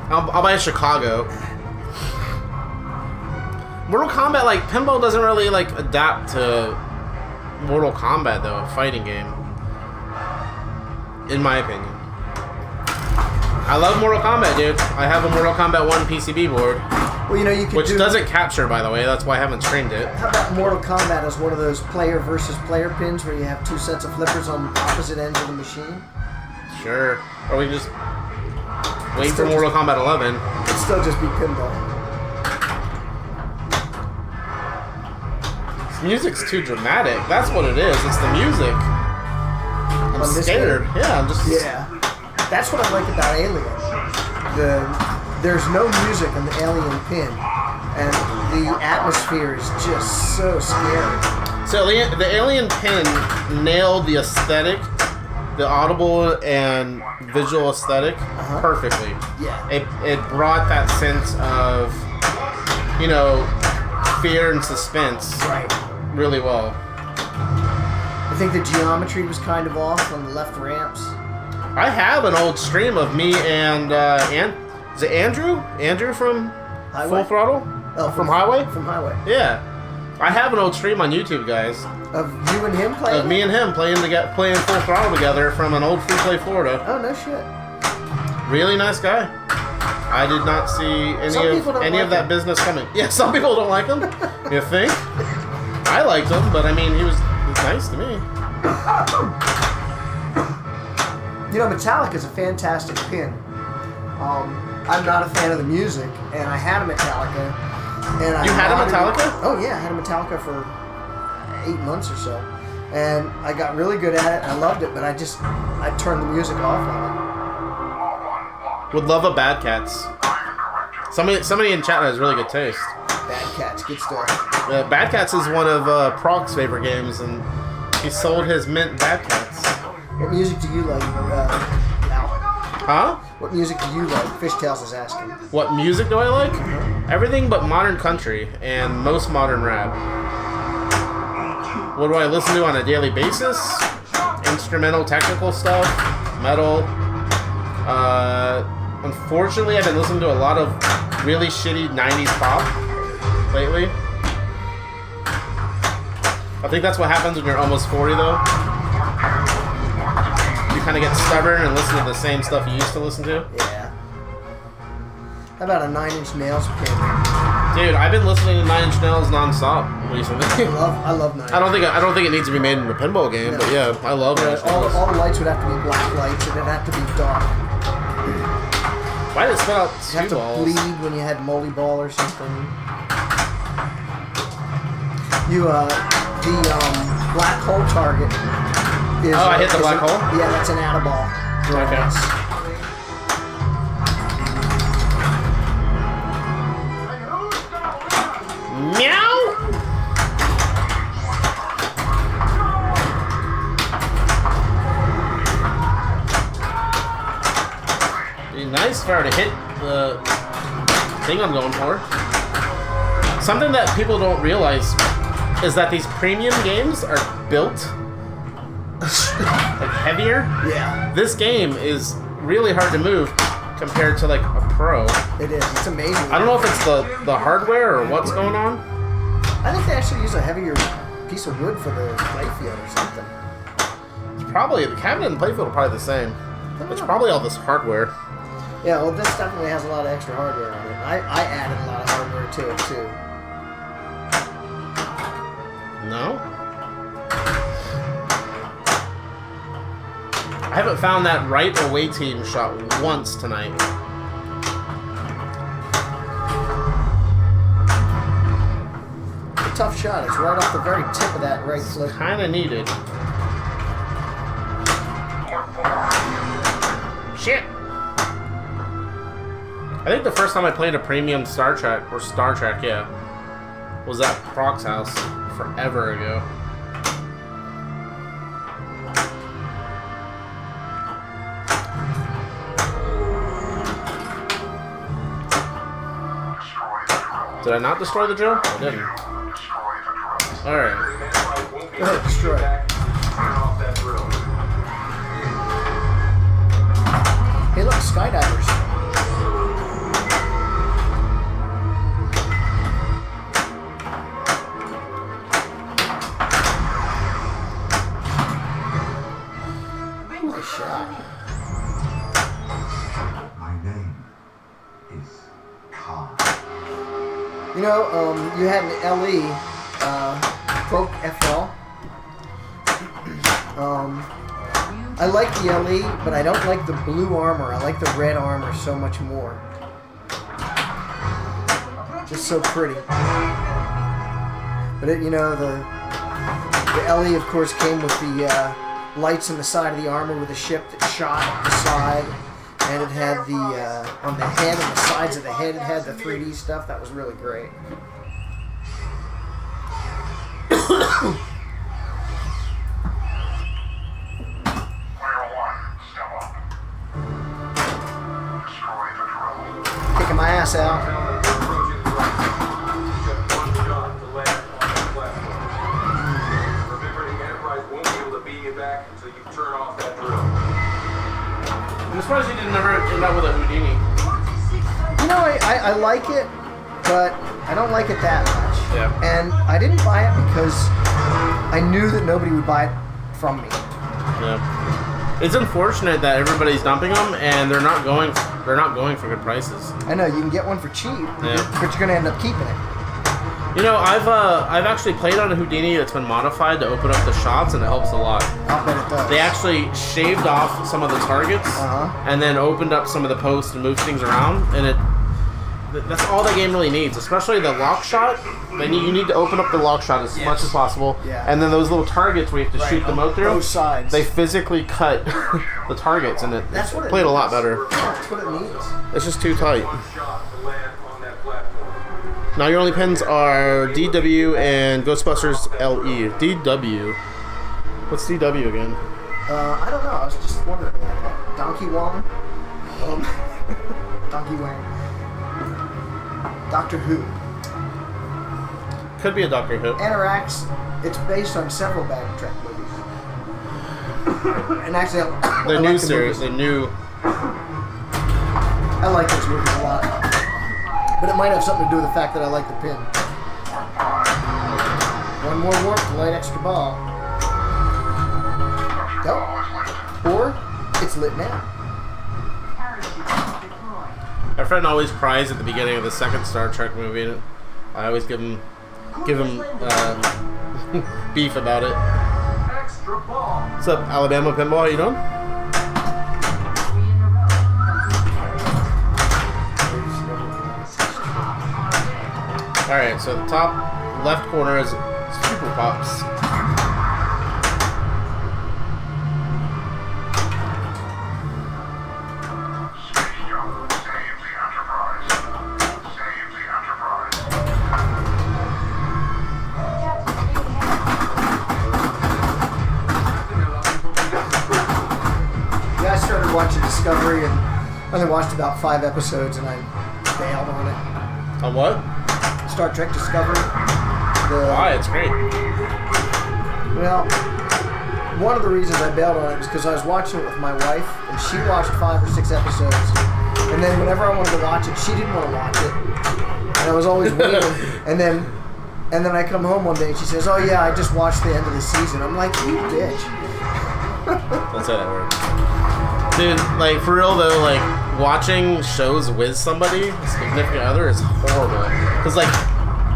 I'll buy Chicago. Mortal Kombat, like, pinball doesn't really, like, adapt to Mortal Kombat, though, a fighting game. In my opinion. I love Mortal Kombat, dude. I have a Mortal Kombat 1 PCB board. Well, you know, you could Which do... doesn't capture, by the way. That's why I haven't streamed it. How about Mortal Kombat as one of those player versus player pins where you have two sets of flippers on opposite ends of the machine? Sure. Or we can just wait for Mortal Kombat 11. It'd still just be pinball. This music's too dramatic. That's what it is. It's the music. I'm scared. Game? Yeah, I'm just... Yeah. That's what I like about Alien. There's no music on the Alien pin, and the atmosphere is just so scary. So the Alien pin nailed the aesthetic, the audible and visual aesthetic perfectly. Yeah. It brought that sense of, you know, fear and suspense really well. I think the geometry was kind of off on the left ramps. I have an old stream of me and is it Andrew? Andrew from Highway? Full Throttle? Oh, from Highway? From Highway. Yeah. I have an old stream on YouTube, guys. Of you and him playing? Of me and him playing Full Throttle together from an old Free Play Florida. Oh, no shit. Really nice guy. I did not see any of that business coming. Yeah, some people don't like him. You think? I liked him, but I mean, he was nice to me. You know, Metallica's a fantastic pin. I'm not a fan of the music, and I had a Metallica. And You had a Metallica? Oh yeah, I had a Metallica for 8 months or so, and I got really good at it. And I loved it, but I turned the music off on it. Would love a Bad Cats. Somebody in chat has really good taste. Bad Cats, good stuff. Bad Cats is one of Proc's favorite games, and he sold his mint Bad Cats. What music do you like, Al? Huh? What music do you like? Fishtails is asking. What music do I like? Everything but modern country and most modern rap. What do I listen to on a daily basis? Instrumental, technical stuff, metal. Unfortunately, I've been listening to a lot of really shitty 90s pop lately. I think that's what happens when you're almost 40, though. You kind of get stubborn and listen to the same stuff you used to listen to. Yeah. How about a 9 Inch Nails pin? Dude, I've been listening to 9 Inch Nails nonstop recently. I love 9 Inch. I don't think it needs to be made in a pinball game, No. but yeah, I love 9 Inch Nails. All the lights would have to be black lights, and it'd have to be dark. Why did it spell out You have two to balls? bleed when you had moldy ball or something. The black hole target is... Oh, I hit the black hole? Yeah, that's an Atta-ball. Okay. nice if I were to hit the thing I'm going for. Something that people don't realize is that these premium games are built like heavier. Yeah. This game is really hard to move compared to like a pro. It is. It's amazing. I don't know if it's the hardware or what's going on. I think they actually use a heavier piece of wood for the playfield or something. It's probably the cabinet and playfield are probably the same. It's probably all this hardware. Yeah, well, this definitely has a lot of extra hardware on it. I added a lot of hardware to it, too. No? I haven't found that right away team shot once tonight. It's a tough shot. It's right off the very tip of that right flip. Kind of needed. Shit! I think the first time I played a premium Star Trek, yeah, was at Proc's house forever ago. Did I not destroy the drill? I didn't. Alright. Go ahead, destroy it. Hey, look, skydivers. Nice shot. My name is Khan. You know, you had an LE, Broke FL. I like the LE, but I don't like the blue armor. I like the red armor so much more. Just so pretty. But it, you know, the LE, of course, came with the lights on the side of the armor with a ship that shot up the side. And it had the, on the head, on the sides of the head, it had the 3D stuff. That was really great. Kicking my ass out. I'm surprised you didn't ever end up with a Houdini. You know, I like it, but I don't like it that much. Yeah. And I didn't buy it because I knew that nobody would buy it from me. Yeah. It's unfortunate that everybody's dumping them and they're not going for good prices. I know, you can get one for cheap, Yeah. but you're going to end up keeping it. You know, I've actually played on a Houdini that's been modified to open up the shots, and it helps a lot. I'll bet it does. They actually shaved off some of the targets and then opened up some of the posts and moved things around, and that's all the game really needs, especially the lock shot. You need to open up the lock shot as much as possible, and then those little targets where you have to shoot them out through, both sides. they physically cut the targets, and it played a lot better. That's what it needs. It's just too tight. Now your only pins are DW and Ghostbusters LE. DW. What's DW again? I don't know. I was just wondering. Donkey Wong. Donkey Wang. Doctor Who. Could be a Doctor Who. Anarax. It's based on several Back Trek movies. And actually, The new series. The new. I like those movies a lot. But it might have something to do with the fact that I like the pin. One more warp to light extra ball. Go. Or it's lit now. My friend always cries at the beginning of the second Star Trek movie, and I always give him beef about it. Extra ball. What's up, Alabama Pinball? How you doing? Alright, so the top left corner is Super Pops. Yeah, I started watching Discovery, and I only watched about 5 episodes and I bailed on it. On what? Star Trek Discovery. Why? It's great. Well, one of the reasons I bailed on it was because I was watching it with my wife, and she watched 5 or 6 episodes. And then whenever I wanted to watch it, she didn't want to watch it. And I was always waiting. And then I come home one day and she says, "Oh yeah, I just watched the end of the season." I'm like, "You bitch." Don't say that word. Dude, like, for real though, like, watching shows with somebody, a significant other, is horrible. Because, like,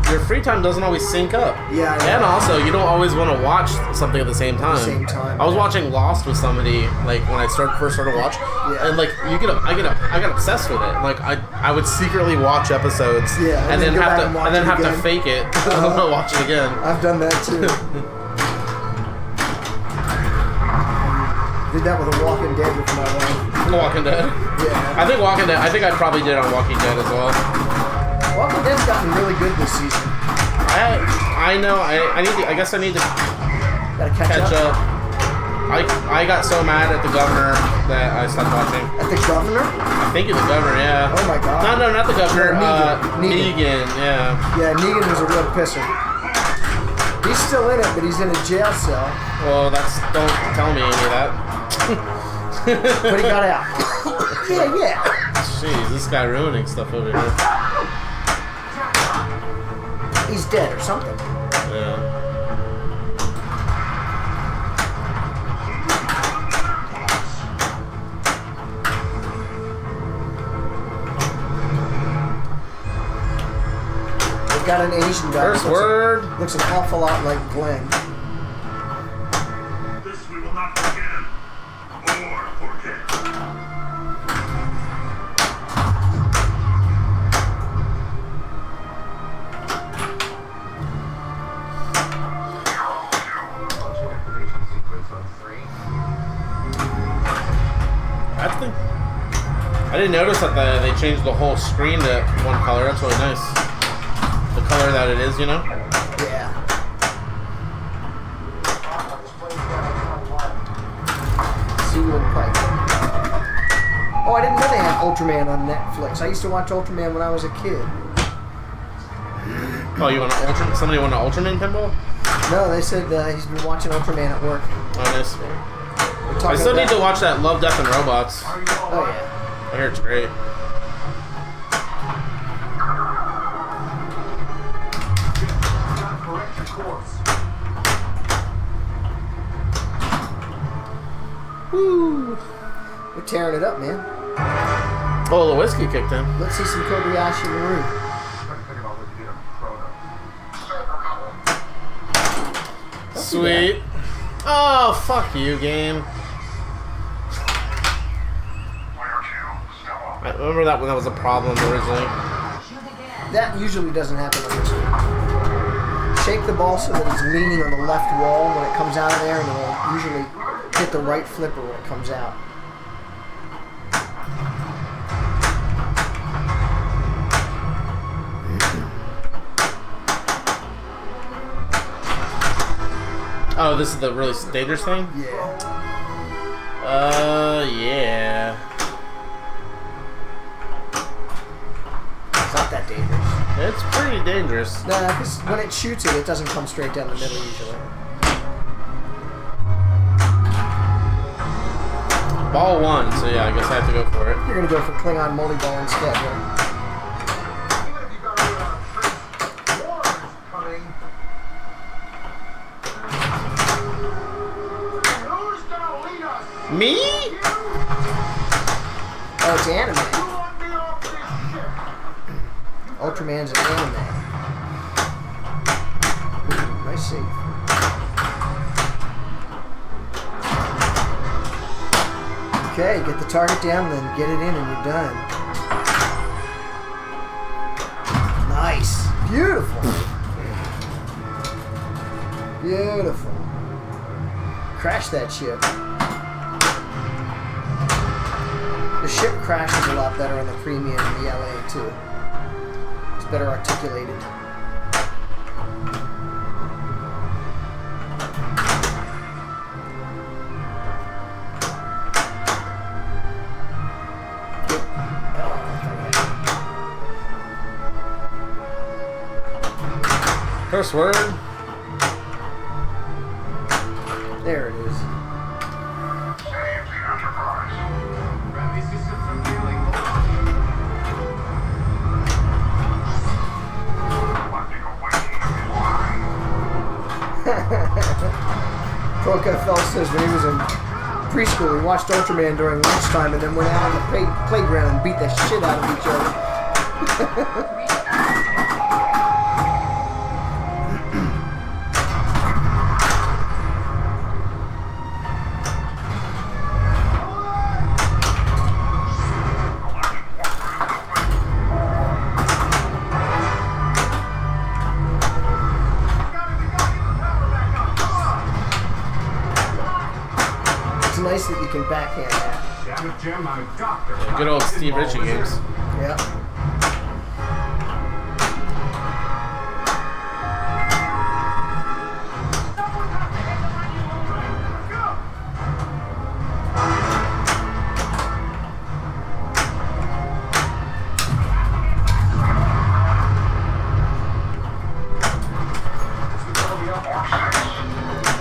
your free time doesn't always sync up. Yeah, I know. And also, you don't always want to watch something at the same time. I was watching Lost with somebody, like, when I first started watching, and, like, I got obsessed with it. Like, I would secretly watch episodes, Yeah, and then have to again. fake it, and watch it again. I've done that too. Did that with The Walking Dead with my wife. Walking Dead. Yeah. I think Walking Dead. I think I probably did on Walking Dead as well. Walking Dead's gotten really good this season. I know. I need to. I guess I need to Gotta catch up. I got so mad at the governor that I stopped watching. At the governor? I think it's the governor. Yeah. Oh my god. No, not the governor. Negan. Negan. Yeah. Yeah, Negan was a real pisser. He's still in it, but he's in a jail cell. Well, don't tell me any of that. But he got out. Yeah. Jeez, this guy ruining stuff over here. He's dead or something. Yeah. They've got an Asian guy. First word. Looks an awful lot like Glenn. This we will not forgive or forget. I didn't notice that they changed the whole screen to one color. That's really nice. The color that it is, you know? Yeah. Seawood Pike. Oh, I didn't know they had Ultraman on Netflix. I used to watch Ultraman when I was a kid. Oh, you want to somebody want an Ultraman pinball? No, they said he's been watching Ultraman at work. Oh, nice. We're I talking still need about- to watch that Love, Death, and Robots. Oh yeah. I hear it's great. Correct your course. Woo! We're tearing it up, man. Oh, the whiskey kicked in. Let's see some Kobayashi Maru. Sweet. Oh, fuck you, game. I remember that when that was a problem originally. That usually doesn't happen on this one. Shake the ball so that it's leaning on the left wall when it comes out of there, and it'll usually hit the right flipper when it comes out. Oh, this is the really dangerous thing? Yeah. Yeah. It's not that dangerous. It's pretty dangerous. No, because when it shoots it, it doesn't come straight down the middle usually. Ball one, so yeah, I guess I have to go for it. You're going to go for Klingon Moldy Ball instead, right? Me? Oh, it's anime. Ultraman's an anime. Ooh, nice save. Okay, get the target down, then get it in, and you're done. Nice. Beautiful. Beautiful. Crash that ship. The ship crashes a lot better on the premium in the LA too. It's better articulated. First word. There it is. Save the Enterprise. Gravity systems are failing. Collecting away is lying. Coca Phelps says when he was in preschool, he watched Ultraman during lunchtime and then went out on the playground and beat the shit out of each other. It's nice that you can backhand that. Damn it, Jim, I'm a doctor. Good old Steve Ritchie games. Yeah.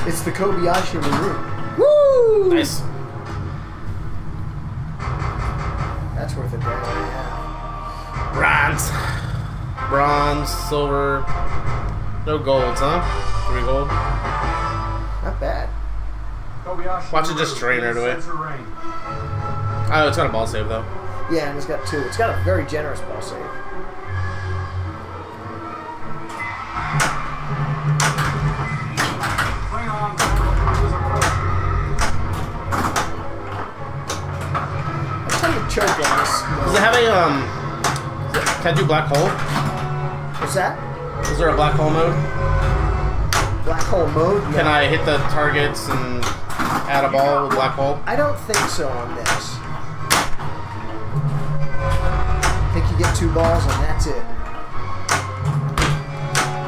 It's the Kobayashi Maru. Woo! Nice. That's worth a $1.50. Bronze. Bronze, silver. No golds, huh? 3 gold. Not bad. Kobayashi Watch it just drain right away. Sensor rain. Oh, it's got a ball save though. Yeah, and it's got 2. It's got a very generous ball save. Bring on, battle cruisers approaching. I tend to choke on this. Does it have a can I do black hole? What's that? Is there a black hole mode? Black hole mode? No. Can I hit the targets and add a ball with black hole? I don't think so on this. I think you get 2 balls and that's it.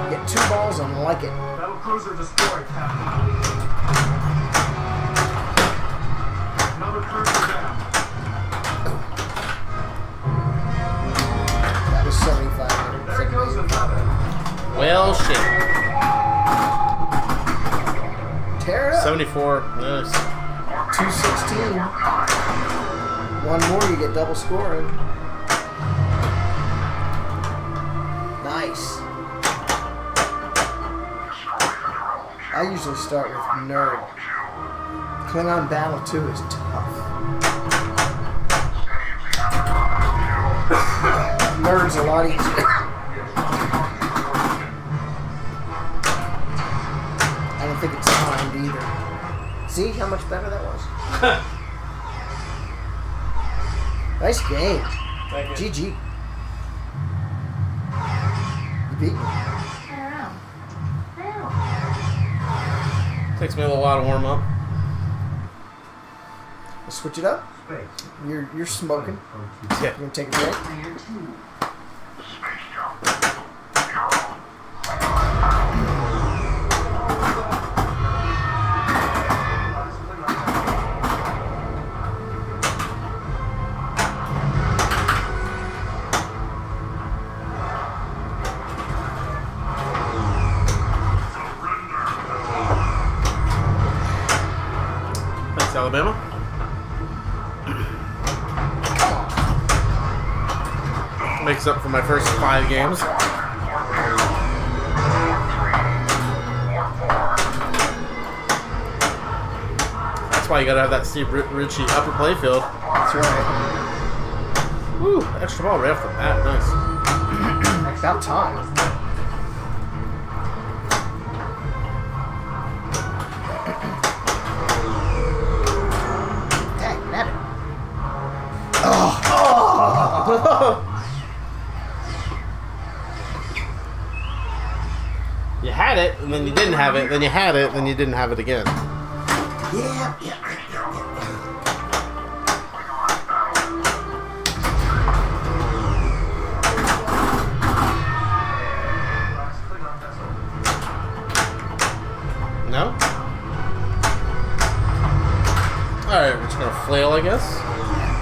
You get 2 balls and like it. Battle cruiser destroyed, Captain. Another cruiser down. That was 7,500. There goes another. Well, shit. Tear it up. 74. Nice. 216. One more, you get double scoring. Nice. I usually start with Nerd. Klingon Battle 2 is tough. Nerd's a lot easier. I don't think it's timed either. See how much better that was? Nice game. Thank you. GG. You beat me. Takes me a little while to warm up. Let's switch it up. Space. You're smoking. Yeah. You gonna take a break? Player 2. Space jump. Thanks, Alabama. Makes up for my first 5 games. That's why you gotta have that Steve Ritchie upper playfield. That's right. Woo, extra ball right off the bat. Nice. About time. Dang, nabbit. You had it, and then you didn't have it, then you had it, then you didn't have it again. Yeah. No? Alright, we're just gonna flail, I guess.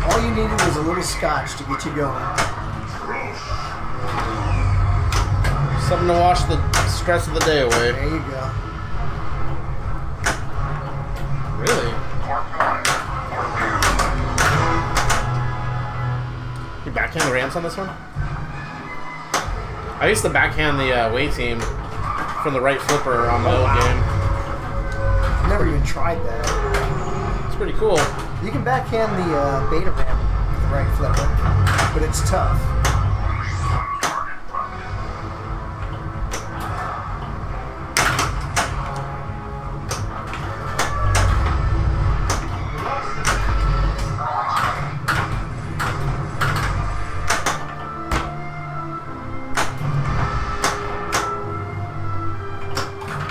All you needed was a little scotch to get you going. Something to wash the stress of the day away. There you go. Really? You backhand the ramps on this one? I used to backhand the away team from the right flipper on my old game. I've never even tried that. It's pretty cool. You can backhand the beta ramp with the right flipper, but it's tough.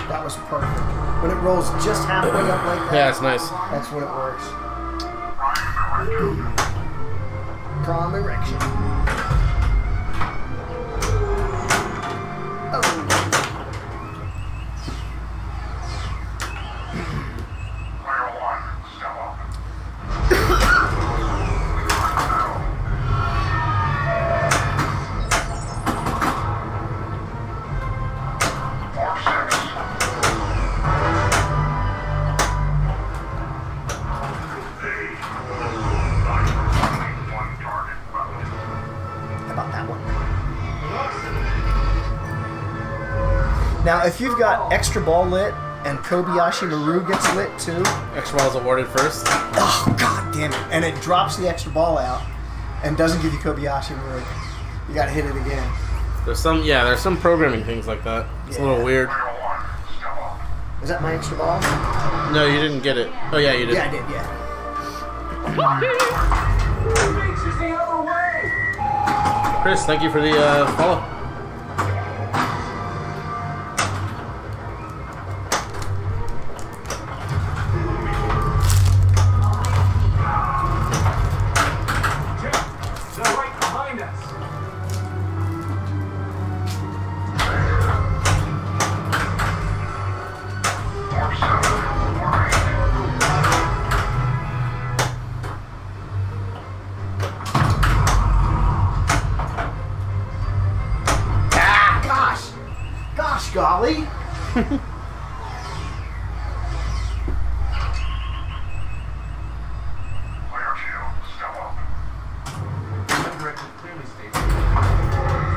That was perfect. When it rolls just halfway up like that, Yeah, it's nice. that's when it works. Prom erection. Oh. Player 1, step up. Mark 6. One target left. How about that one? Now, if you've got extra ball lit and Kobayashi Maru gets lit too, Extra ball is awarded first. oh god damn it! And it drops the extra ball out and doesn't give you Kobayashi Maru. You gotta hit it again. There's some programming things like that. It's a little Yeah. weird. Player 1, step up. Is that my extra ball? No, you didn't get it. Oh yeah, you did. Yeah, I did. Yeah. Beach is the other way. Chris, thank you for the follow. They're right behind us. Mark 7, Mark 8. Ah, gosh, golly. Player 2, step up. That direction clearly states.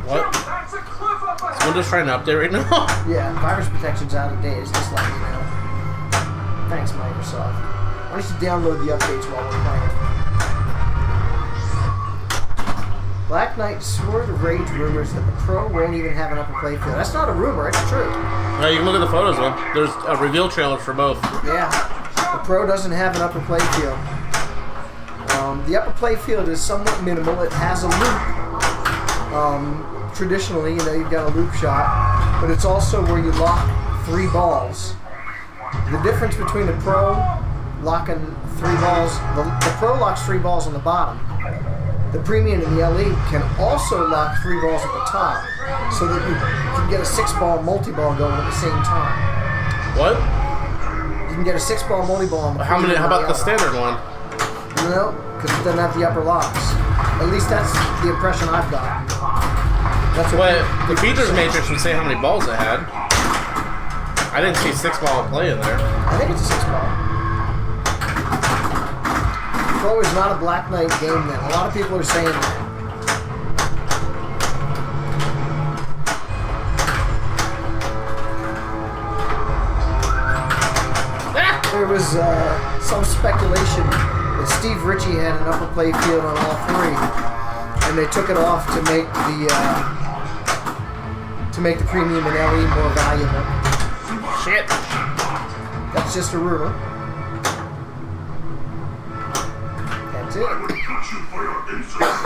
What? That's a cliff up ahead. Is Windows trying to update right now? Yeah, virus protection's out of date. It's just like you know. Thanks, Microsoft. Why don't you download the updates while we're playing? Black Knight swore to rage rumors that the Pro won't even have an upper playfield. That's not a rumor, it's true. You can look at the photos, man. There's a reveal trailer for both. Yeah, the Pro doesn't have an upper playfield. The upper playfield is somewhat minimal. It has a loop. Traditionally, you know, you've got a loop shot, but it's also where you lock 3 balls. The difference between the Pro locking 3 balls, the Pro locks 3 balls on the bottom. The Premium and the LE can also lock 3 balls at the top, so that you can get a 6-ball multi-ball going at the same time. What? You can get a 6-ball multi-ball on the How many? Premium How and about the LE. standard one? No, because it doesn't have the upper locks. At least that's the impression I've got. That's What? The features matrix would say how many balls it had. I didn't see 6-ball play in there. I think it's a 6-ball. Pro is not a Black Knight game then. A lot of people are saying that. There was some speculation that Steve Ritchie had an upper play field on all 3, and they took it off to make the Premium and LE more valuable. Shit. That's just a rumor. That's it. Got you for your insolence.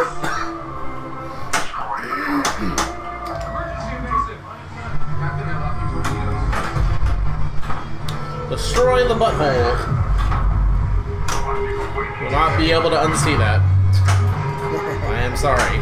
Emergency invasive. Captain, I lock you torpedoes. Destroy the butthole. Will not be able to unsee that. I am sorry.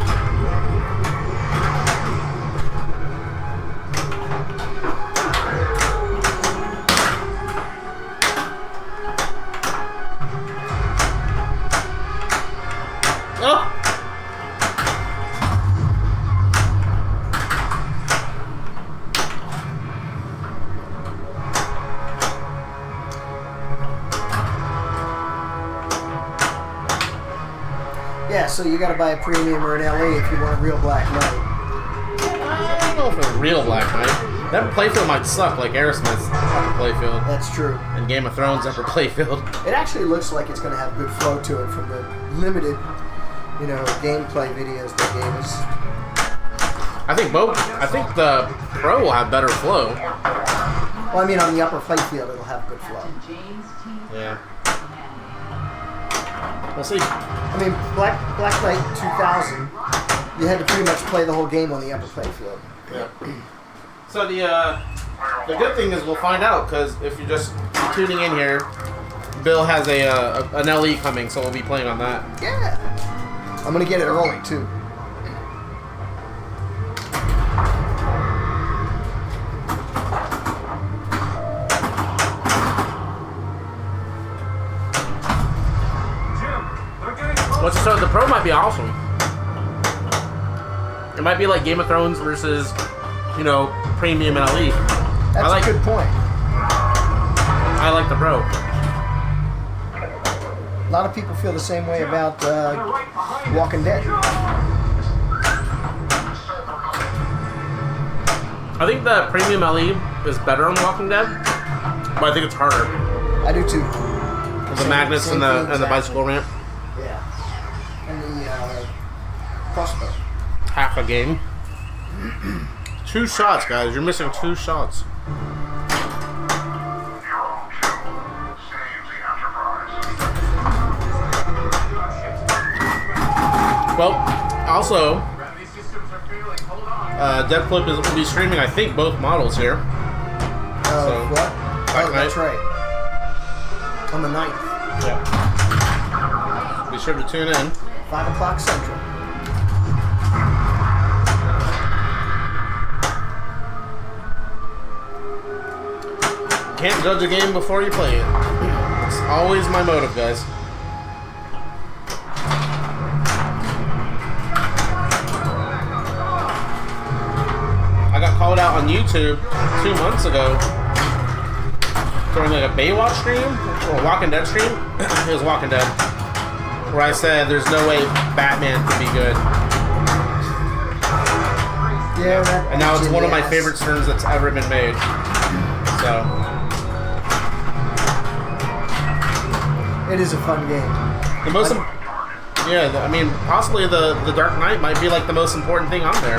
Also, you got to buy a premium or an LE if you want a real Black Knight. I don't know if it's a real Black Knight. That playfield might suck like Aerosmith's upper playfield. That's true. And Game of Thrones upper playfield. It actually looks like it's going to have good flow to it from the limited, gameplay videos they gave us. I think the Pro will have better flow. Well, I mean, on the upper playfield, it'll have good flow. Yeah. We'll see. I mean, Black Knight 2000, you had to pretty much play the whole game on the upper playfield. Yeah. So the good thing is we'll find out, because if you're just tuning in here, Bill has an LE coming, so we'll be playing on that. Yeah. I'm going to get it early, too. So the Pro might be awesome. It might be like Game of Thrones versus, Premium and LE. That's a good point. I like the Pro. A lot of people feel the same way about Walking Dead. I think the Premium LE is better on Walking Dead, but I think it's harder. I do too. The magnets and the bicycle ramp. Yeah. And the crossbow. Half a game. 2 shots, guys. You're missing 2 shots. Well, also, Dead Flip will be streaming, I think, both models here. So, what? Oh, that's right. On the 9th. Yeah. Be sure to tune in. 5 o'clock Central. Can't judge a game before you play it. It's always my motive, guys. I got called out on YouTube 2 months ago during like a Baywatch stream or a Walking Dead stream. It was Walking Dead, where I said there's no way Batman could be good. Yeah, and now it's one of my favorite streams that's ever been made. So it is a fun game. the most, I mean, possibly the Dark Knight might be like the most important thing on there,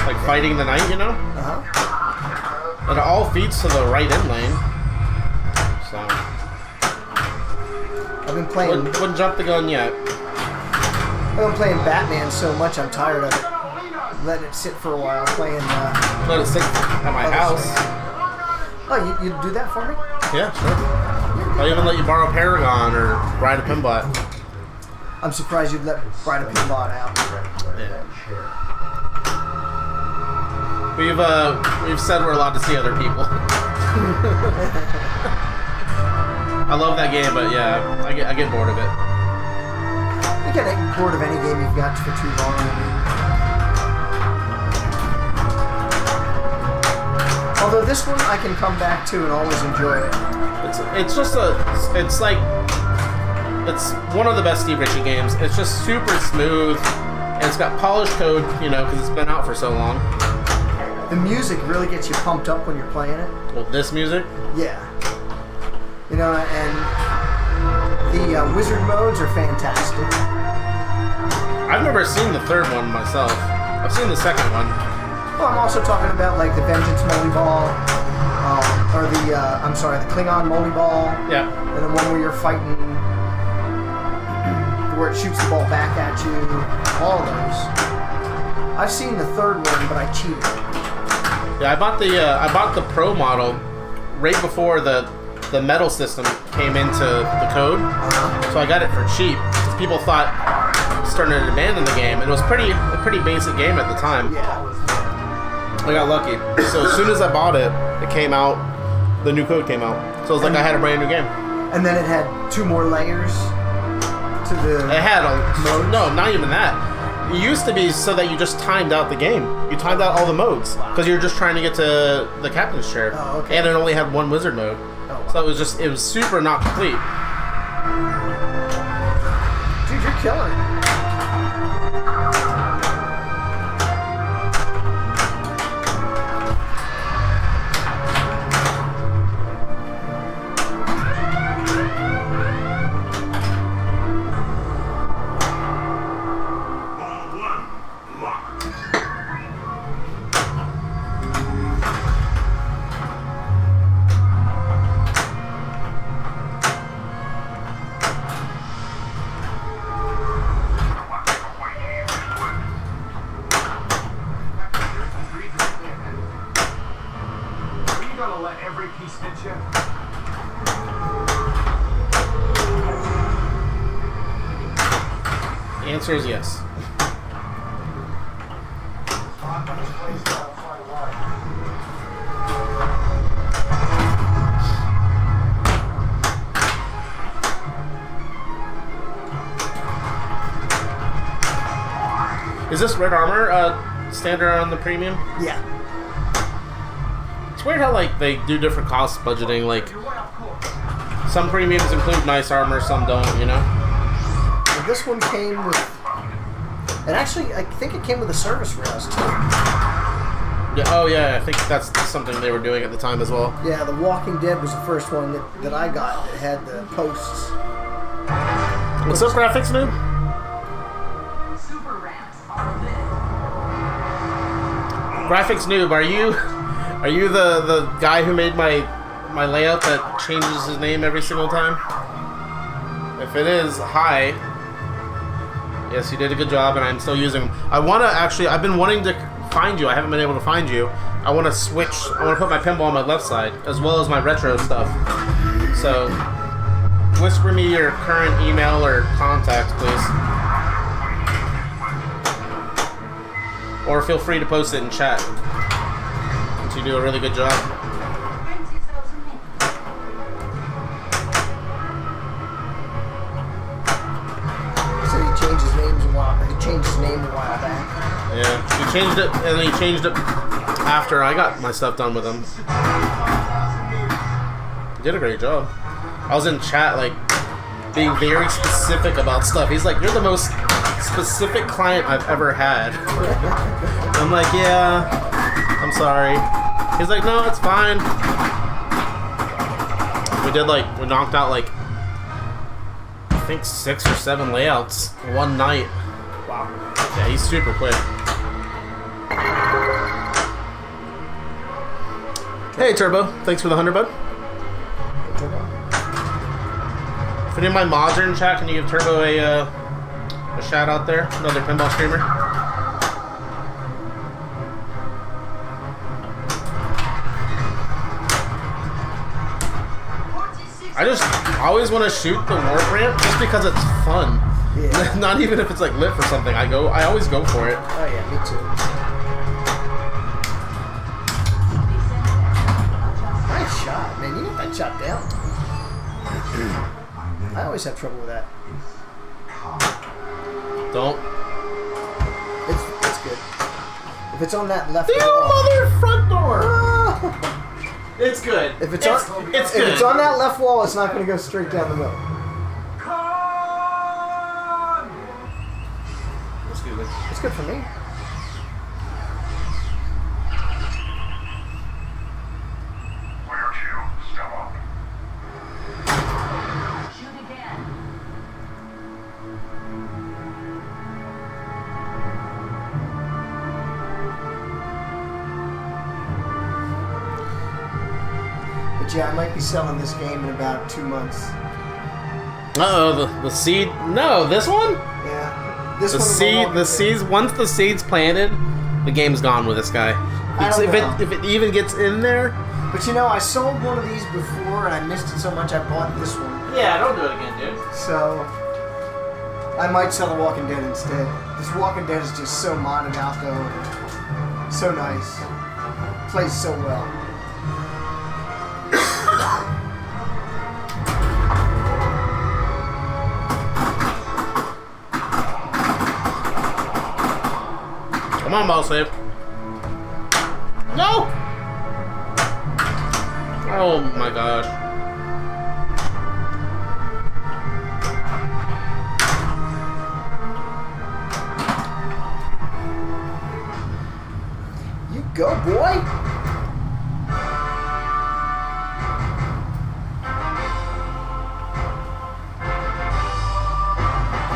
like fighting the knight, Uh-huh. And it all feeds to the right in lane. So I've been playing. Wouldn't jump the gun yet. I've been playing Batman so much I'm tired of it. Letting it sit for a while. Playing. Let it sit at my house. Oh, you do that for me? Yeah, sure. I'll even let you borrow Paragon or ride a Pinball. I'm surprised you'd let Ride a Pinball out. Yeah. We've said we're allowed to see other people. I love that game, but yeah, I get bored of it. You get bored of any game you've got for too long. Although this one I can come back to and always enjoy it. It's one of the best Steve Ritchie games. It's just super smooth, and it's got polished code, because it's been out for so long. The music really gets you pumped up when you're playing it. Well, this music? Yeah. And the wizard modes are fantastic. I've never seen the third one myself. I've seen the second one. Well, I'm also talking about like the Vengeance Molly Ball, or the Klingon Molly Ball. Yeah. And the one where you're fighting, where it shoots the ball back at you. All of those. I've seen the third one, but I cheated. Yeah, I bought the Pro model right before the metal system came into the code, so I got it for cheap. Because people thought starting to abandon the game, and it was a pretty basic game at the time. Yeah. I got lucky. So as soon as I bought it, it came out. The new code came out, so it was like I had a brand new game. And then it had 2 more layers to the. It had no, not even that. It used to be so that you just timed out the game. You timed out all the modes because you were just trying to get to the captain's chair. Oh, okay. And it only had 1 wizard mode. Oh, wow. So it was super not complete. Dude, you're killing it. great piece, didn't you? The answer is yes. Is this red armor standard on the premium? Yeah. It's weird how like they do different cost budgeting. Like some premiums include nice armor, some don't. You know. And this one came with, and actually I think it came with a service rails too. Yeah. Oh yeah. I think that's something they were doing at the time as well. Yeah, The Walking Dead was the first one that I got that had the posts. What's up, graphics noob? Super ramps are lit. Graphics noob, are you the guy who made my layout that changes his name every single time? If it is, hi. Yes, you did a good job, and I'm still using them. I've been wanting to find you. I haven't been able to find you. I want to put my pinball on my left side, as well as my retro stuff. So, whisper me your current email or contact, please. Or feel free to post it in chat. Since you do a really good job. So he changed his name a while back. Yeah, he changed it, and then he changed it after I got my stuff done with him. He did a great job. I was in chat, like, being very specific about stuff. He's like, "You're the most specific client I've ever had." I'm like, "Yeah, I'm sorry." He's like, "No, it's fine." We knocked out like, I think 6 or 7 layouts one night. Wow. Yeah, he's super quick. Hey Turbo, thanks for the 100, bud. If any of my mods are in chat, can you give Turbo a shout out there? Another pinball streamer. I just always want to shoot the warp ramp just because it's fun. Yeah. Not even if it's like lit for something. I always go for it. Oh yeah, me too. Nice shot, man. You got that shot down. I always have trouble with that. Don't. It's good. If it's on that left The wall. mother front door. It's good. If it's good. on that left wall, it's not going to go straight down the middle. Excuse me. It's good for me. Clear two, step up. Shoot again. But yeah, I might be selling this game in about 2 months. Uh-oh, the seed. No, this one? Yeah. This The one seed, the seeds, once the seed's planted, the game's gone with this guy. I don't know. If it even gets in there. But you know, I sold one of these before and I missed it so much I bought this one. Yeah, don't do it again, dude. So I might sell The Walking Dead instead. This Walking Dead is just so modded out though. So nice. Plays so well. Come on, ball save. No! Oh my gosh. You go, boy!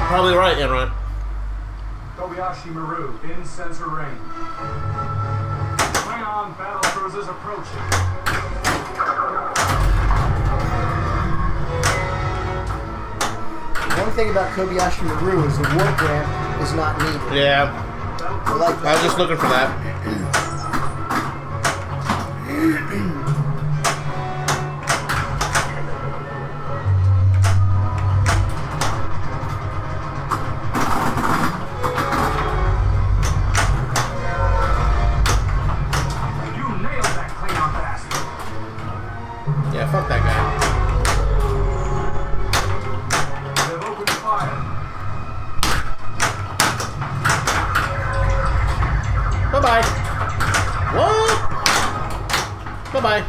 Probably right, Enron. Kobayashi Maru in sensor range. Klingon battle cruisers approaching. One thing about Kobayashi Maru is the warp ramp is not needed. Yeah, I like I that. was just looking for that. Bye-bye. What? Bye-bye.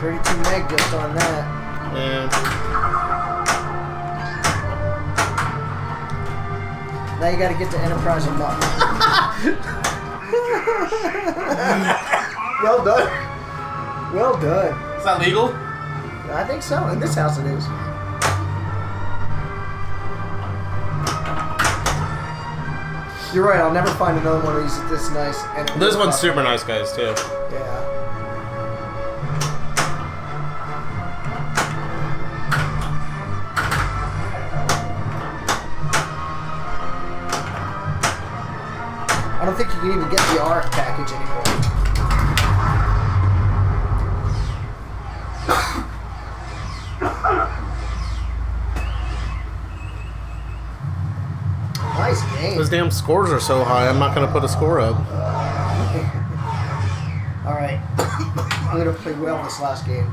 32 meg just on that. Yeah. Now you gotta get to Enterprise and Muck. Well done. Well done. Is that legal? I think so. In this house it is. You're right, I'll never find another one of these this nice. And This one's super nice, guys, too. Yeah. I don't think you can even get the art package anymore. Nice game. Those damn scores are so high, I'm not going to put a score up. Alright. I'm going to play well this last game.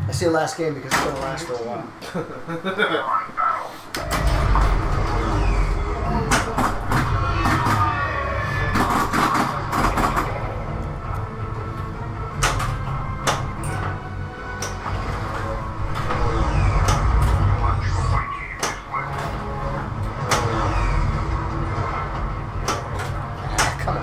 I say last game because it's going to last for a while. Come on.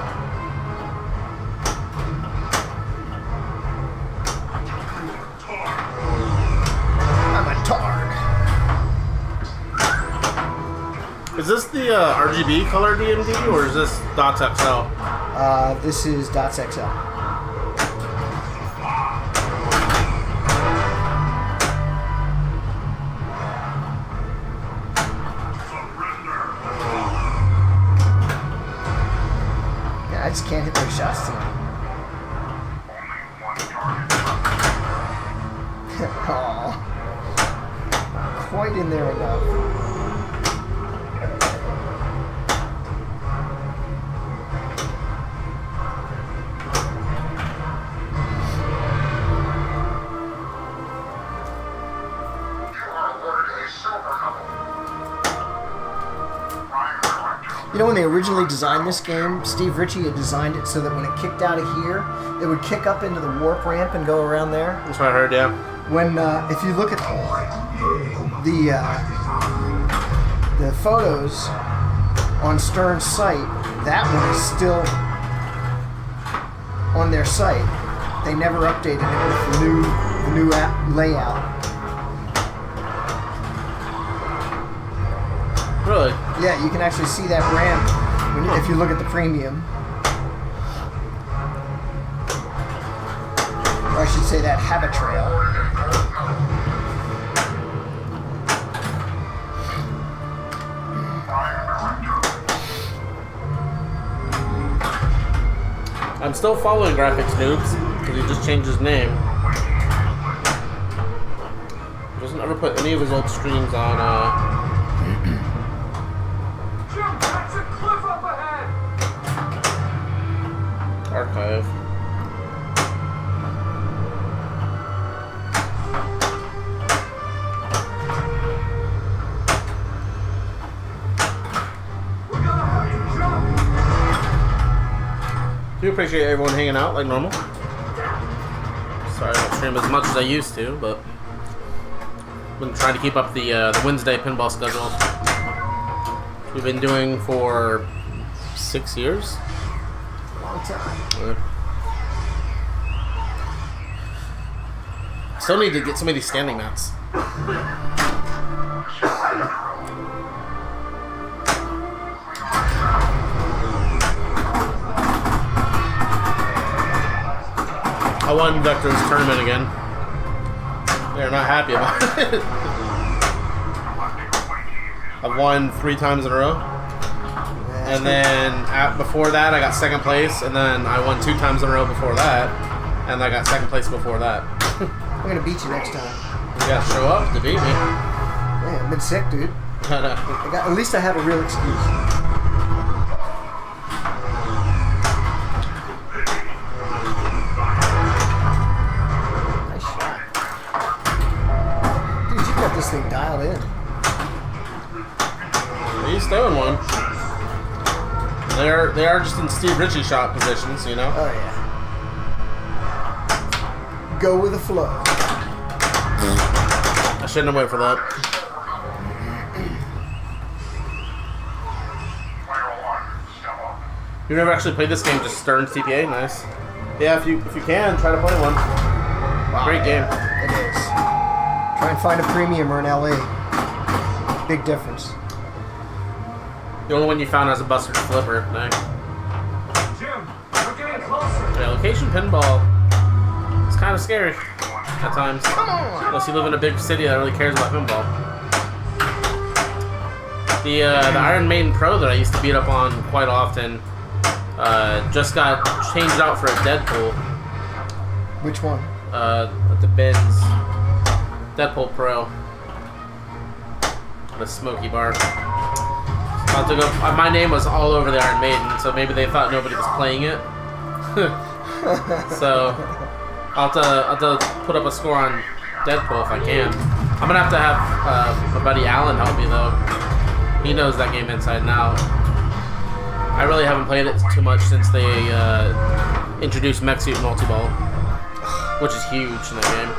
I'm a tard. Is this the RGB color DMD, or is this Dots XL? This is Dots XL. Yeah, I just can't hit those shots tonight. Aw. Quite in there enough. You know, when they originally designed this game, Steve Ritchie had designed it so that when it kicked out of here, it would kick up into the warp ramp and go around there. That's what I heard, yeah. When, if you look at the photos on Stern's site, that one is still on their site. They never updated it with the new layout. Really? Yeah, you can actually see that ramp if you look at the premium. Or I should say that habit trail. I'm still following Graphics Noobs, because he just changed his name. He doesn't ever put any of his old streams on, Jim, that's a cliff up ahead! archive. We gotta have you jump! Do appreciate everyone hanging out like normal. Sorry I don't stream as much as I used to, but been trying to keep up the Wednesday pinball schedule. We've been doing for 6 years. Long time. Still need to get some of these standing mats. I won Vector's tournament again. They're not happy about it. I've won 3 times in a row. And then before that, I got second place. And then I won 2 times in a row before that. And I got second place before that. I'm gonna beat you next time. You gotta show up to beat me. Yeah, I've been sick, dude. At least I have a real excuse. Nice shot. Dude, you got this thing dialed in. He's throwing one. They are just in Steve Ritchie shot positions, you know. Oh yeah. Go with the flow. I shouldn't have went for that. You've never actually played this game, just Stern CPA, nice. Yeah, if you can, try to play one. Wow, Great game. It is. Try and find a premiumer in LA. Big difference. The only one you found has a Buster Flipper. Nice. Jim, we're getting closer. Yeah, location pinball. It's kind of scary at times. Unless you live in a big city that really cares about pinball. The Iron Maiden Pro that I used to beat up on quite often just got changed out for a Deadpool. Which one? At the bins. Deadpool Pro. The Smoky Bar. About to go. My name was all over the Iron Maiden, so maybe they thought nobody was playing it. So I'll have to put up a score on Deadpool if I can. I'm gonna have to have my buddy Alan help me though. He knows that game inside and out. I really haven't played it too much since they introduced Mech Suit Multiball, which is huge in that game.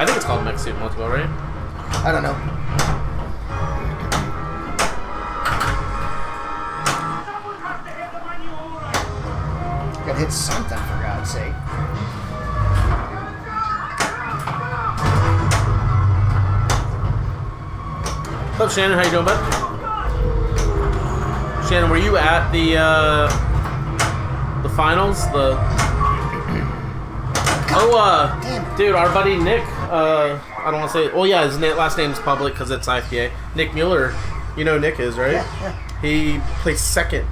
I think it's called Mech Suit Multiball, right? I don't know. Gotta hit something for God's sake. What's up, Shannon? How you doing, bud? Shannon, were you at the finals? Dude, our buddy Nick. I don't want to say. Well, yeah, his last name's public because it's IPA. Nick Mueller. You know who Nick is, right? Yeah. He placed second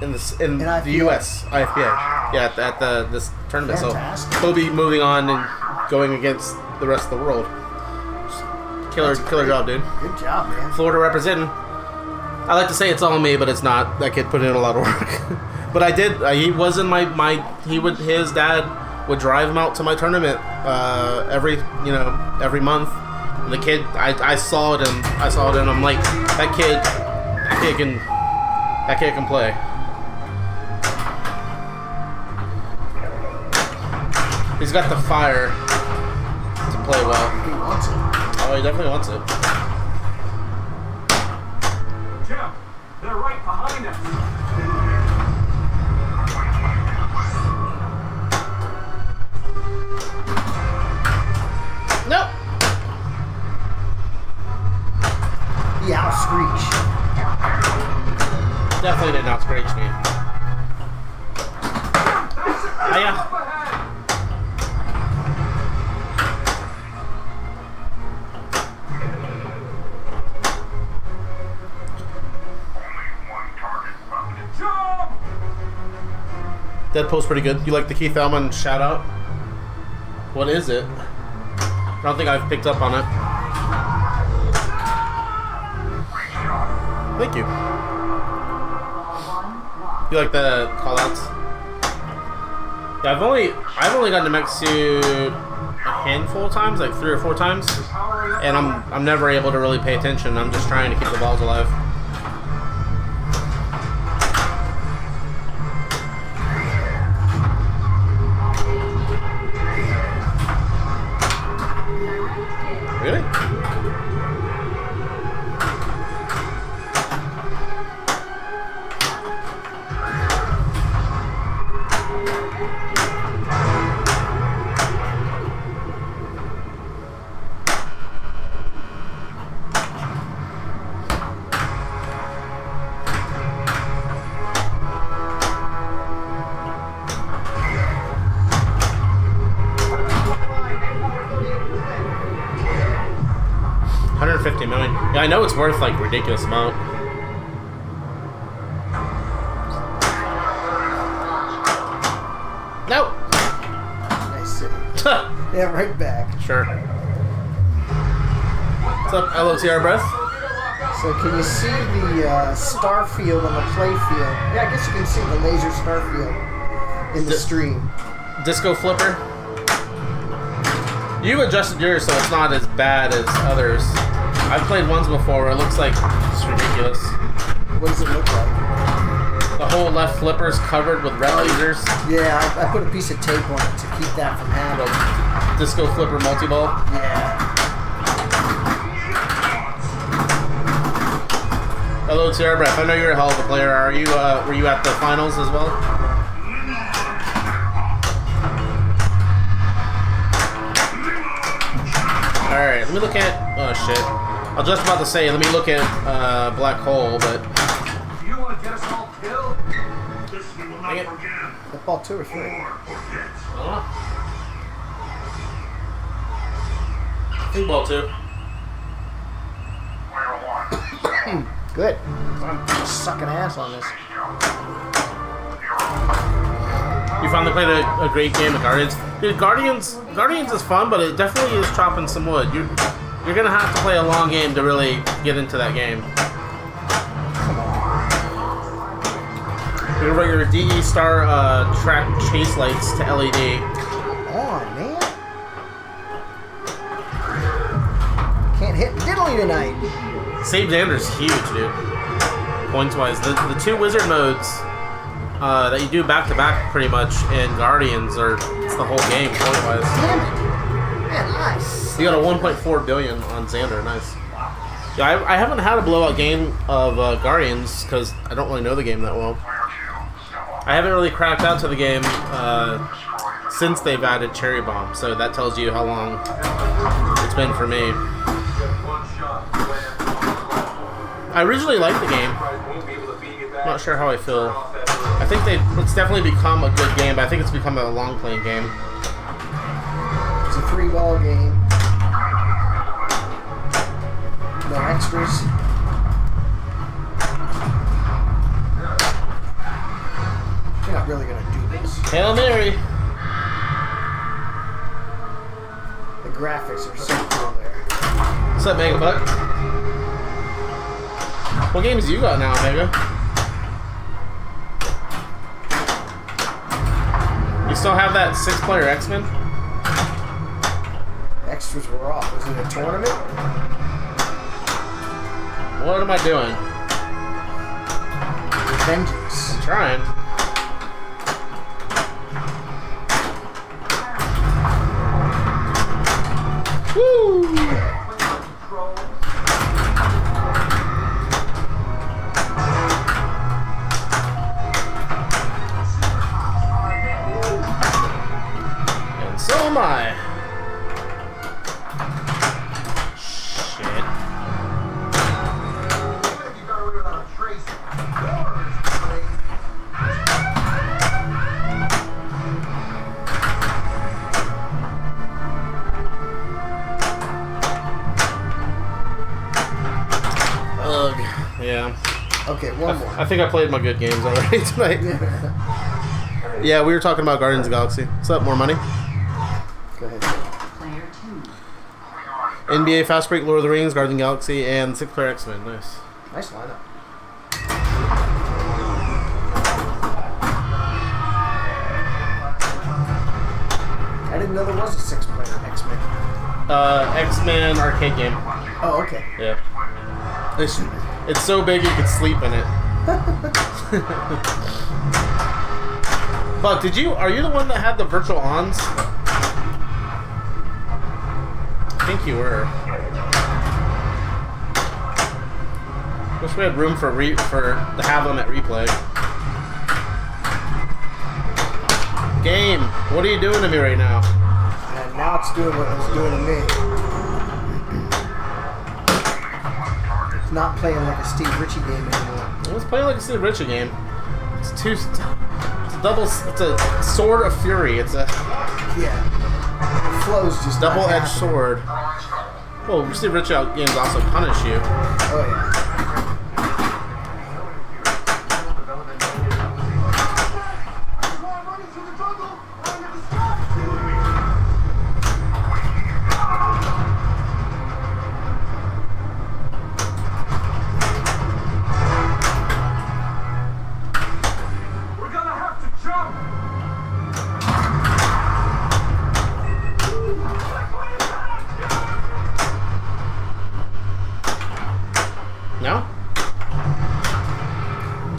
in the IPA? U.S. IPA. Yeah, at this tournament. Fantastic. So he'll be moving on and going against the rest of the world. Killer job, dude. Good job, man. Florida representing. I like to say it's all me, but it's not. That kid put in a lot of work. But I did. He was in his dad would drive him out to my tournament every month. And the kid, I saw it and I'm like, that kid can play. He's got the fire to play well. He wants it. Oh, he definitely wants it. Jim, they're right behind us. Nope. He out-screech. Definitely did not scratch me. Hiya. Deadpool's pretty good. You like the Keith Elman shout out? What is it? I don't think I've picked up on it. Thank you. You like the call outs? Yeah, I've only gotten to Mech Suit a handful of times, like 3 or 4 times. And I'm never able to really pay attention. I'm just trying to keep the balls alive. Really? $150 million. Yeah, I know it's worth like ridiculous amount. Nope. Nice save. Yeah, right back. Sure. What's up, LOTR breath? So can you see the star field on the play field? Yeah, I guess you can see the laser star field in the stream. Disco flipper. You adjusted yours so it's not as bad as others. I've played ones before where it looks like just ridiculous. What does it look like? The whole left flipper's covered with red lasers. Yeah, I put a piece of tape on it to keep that from happening. Little disco flipper multi-ball. Yeah. Hello, Tierra Breath. I know you're a hell of a player. Are you? Were you at the finals as well? All right. Let me look at. Oh shit! I was just about to say. Let me look at Black Hole, but You want to get us all killed? This we will not Dang it. forget That ball 2 or 3. or forget. Pinball too. Good. I'm sucking ass on this. You finally played a great game of Guardians. Dude, Guardians is fun, but it definitely is chopping some wood. You're gonna have to play a long game to really get into that game. You're gonna run your DE Star track chase lights to LED. Come on, man. Can't hit diddly tonight. Save Xander's huge, dude. Points-wise. The 2 wizard modes that you do back-to-back pretty much in Guardians it's the whole game, point-wise. Damn it. Man, nice. You got a 1.4 billion on Xander, nice. Yeah, I haven't had a blowout game of Guardians because I don't really know the game that well. I haven't really cracked out to the game since they've added Cherry Bomb, so that tells you how long it's been for me. I originally liked the game. I'm not sure how I feel. I think it's definitely become a good game, but I think it's become a long-playing game. It's a 3-ball game. No extras. You're not really gonna do this. Hail Mary! The graphics are so cool there. What's up, Mega Buck? What games do you got now, Mega? You still have that 6-player X-Men? Extras were off. Was it a tournament? What am I doing? Vengeance. I'm trying. Woo! And so am I. Shit. You got away without a trace. Ugh. Yeah. Okay, one more. I think I played my good games already tonight. Yeah, we were talking about Guardians of the Galaxy. What's up, more money? Go ahead. Player 2. NBA Fast Break, Lord of the Rings, Guardians of the Galaxy, and 6-player X-Men. Nice. Nice lineup. I didn't know there was a 6-player X-Men. X-Men arcade game. Oh, okay. Yeah. It's so big you could sleep in it. Buck, are you the one that had the virtual ons? I think you were. Wish we had room to have them at replay. Game, what are you doing to me right now? And now it's doing what it's doing to me. It's not playing like a Steve Ritchie game anymore. It's playing like a Steve Ritchie game. It's a sword of fury. It's a Yeah. The flow's just not double-edged happening. sword. Well, Steve Ritchie games also punish you. Oh, yeah. We're gonna have to jump. No?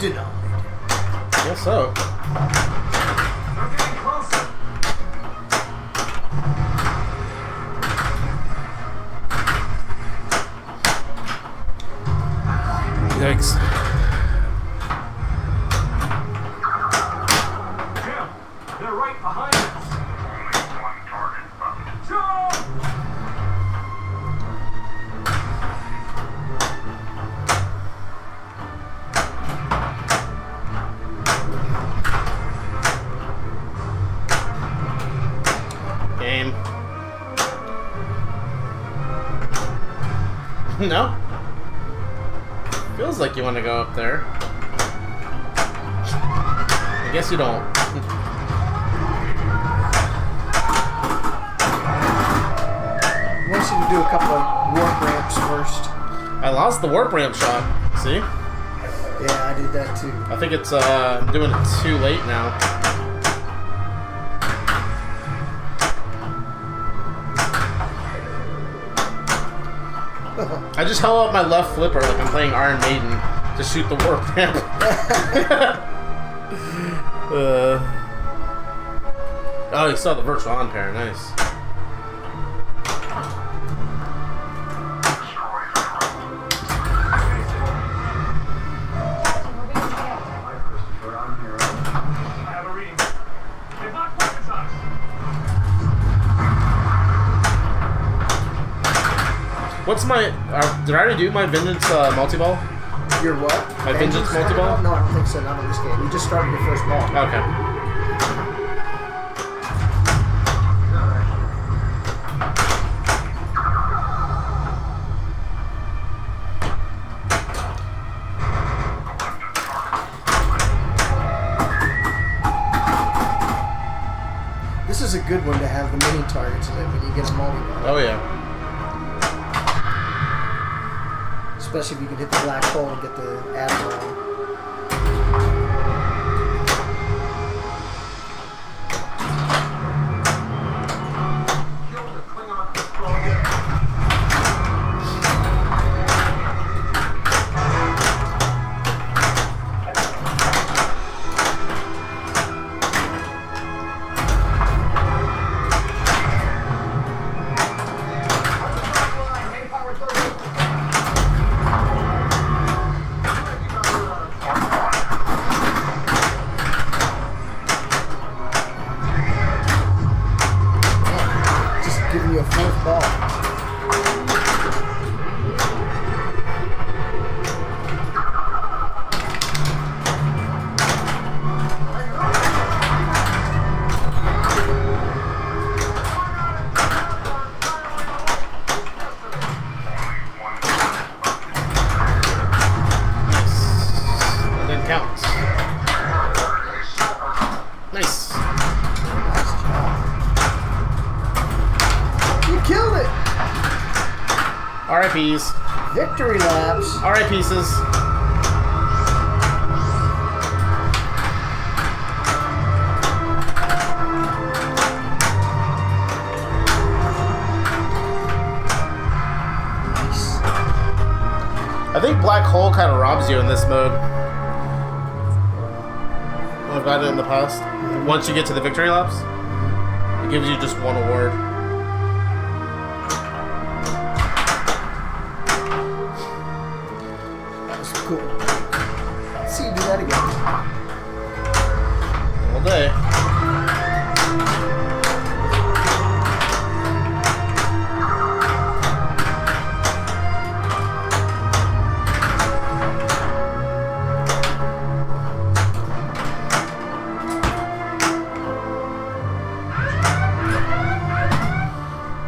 Denied. Guess so. They're getting closer. Yikes. Jim, they're right behind us. Only one target left. Jump! Game. No? Feels like you want to go up there. I guess you don't. Wants you to do a couple of warp ramps first. I lost the warp ramp shot. See? Yeah, I did that too. I think it's I'm doing it too late now. I just held up my left flipper like I'm playing Iron Maiden to shoot the warp ramp. Oh, you saw the virtual on pair. Nice. Hi, Christopher. I'm here. I have a reading. They blocked weapons on us. What's my... did I already do my Vengeance multi-ball? Your what? My Vengeance multi-ball? No, I don't think so. Not in this game. You just started your first ball. Okay. This is a good one to have the mini targets in it when you get a multi-ball. Oh, yeah. Especially if you can hit the black hole and get the Admiral. Kill the Klingon destroyer. Just giving you a fourth ball. That didn't count. Nice. Nice job. You killed it! RIPs. Victory laps. RIP pieces. Nice. I think Black Hole kind of robs you in this mode. I've got it in the past. Once you get to the victory laps, it gives you just one award. That was cool. Let's see you do that again. All day.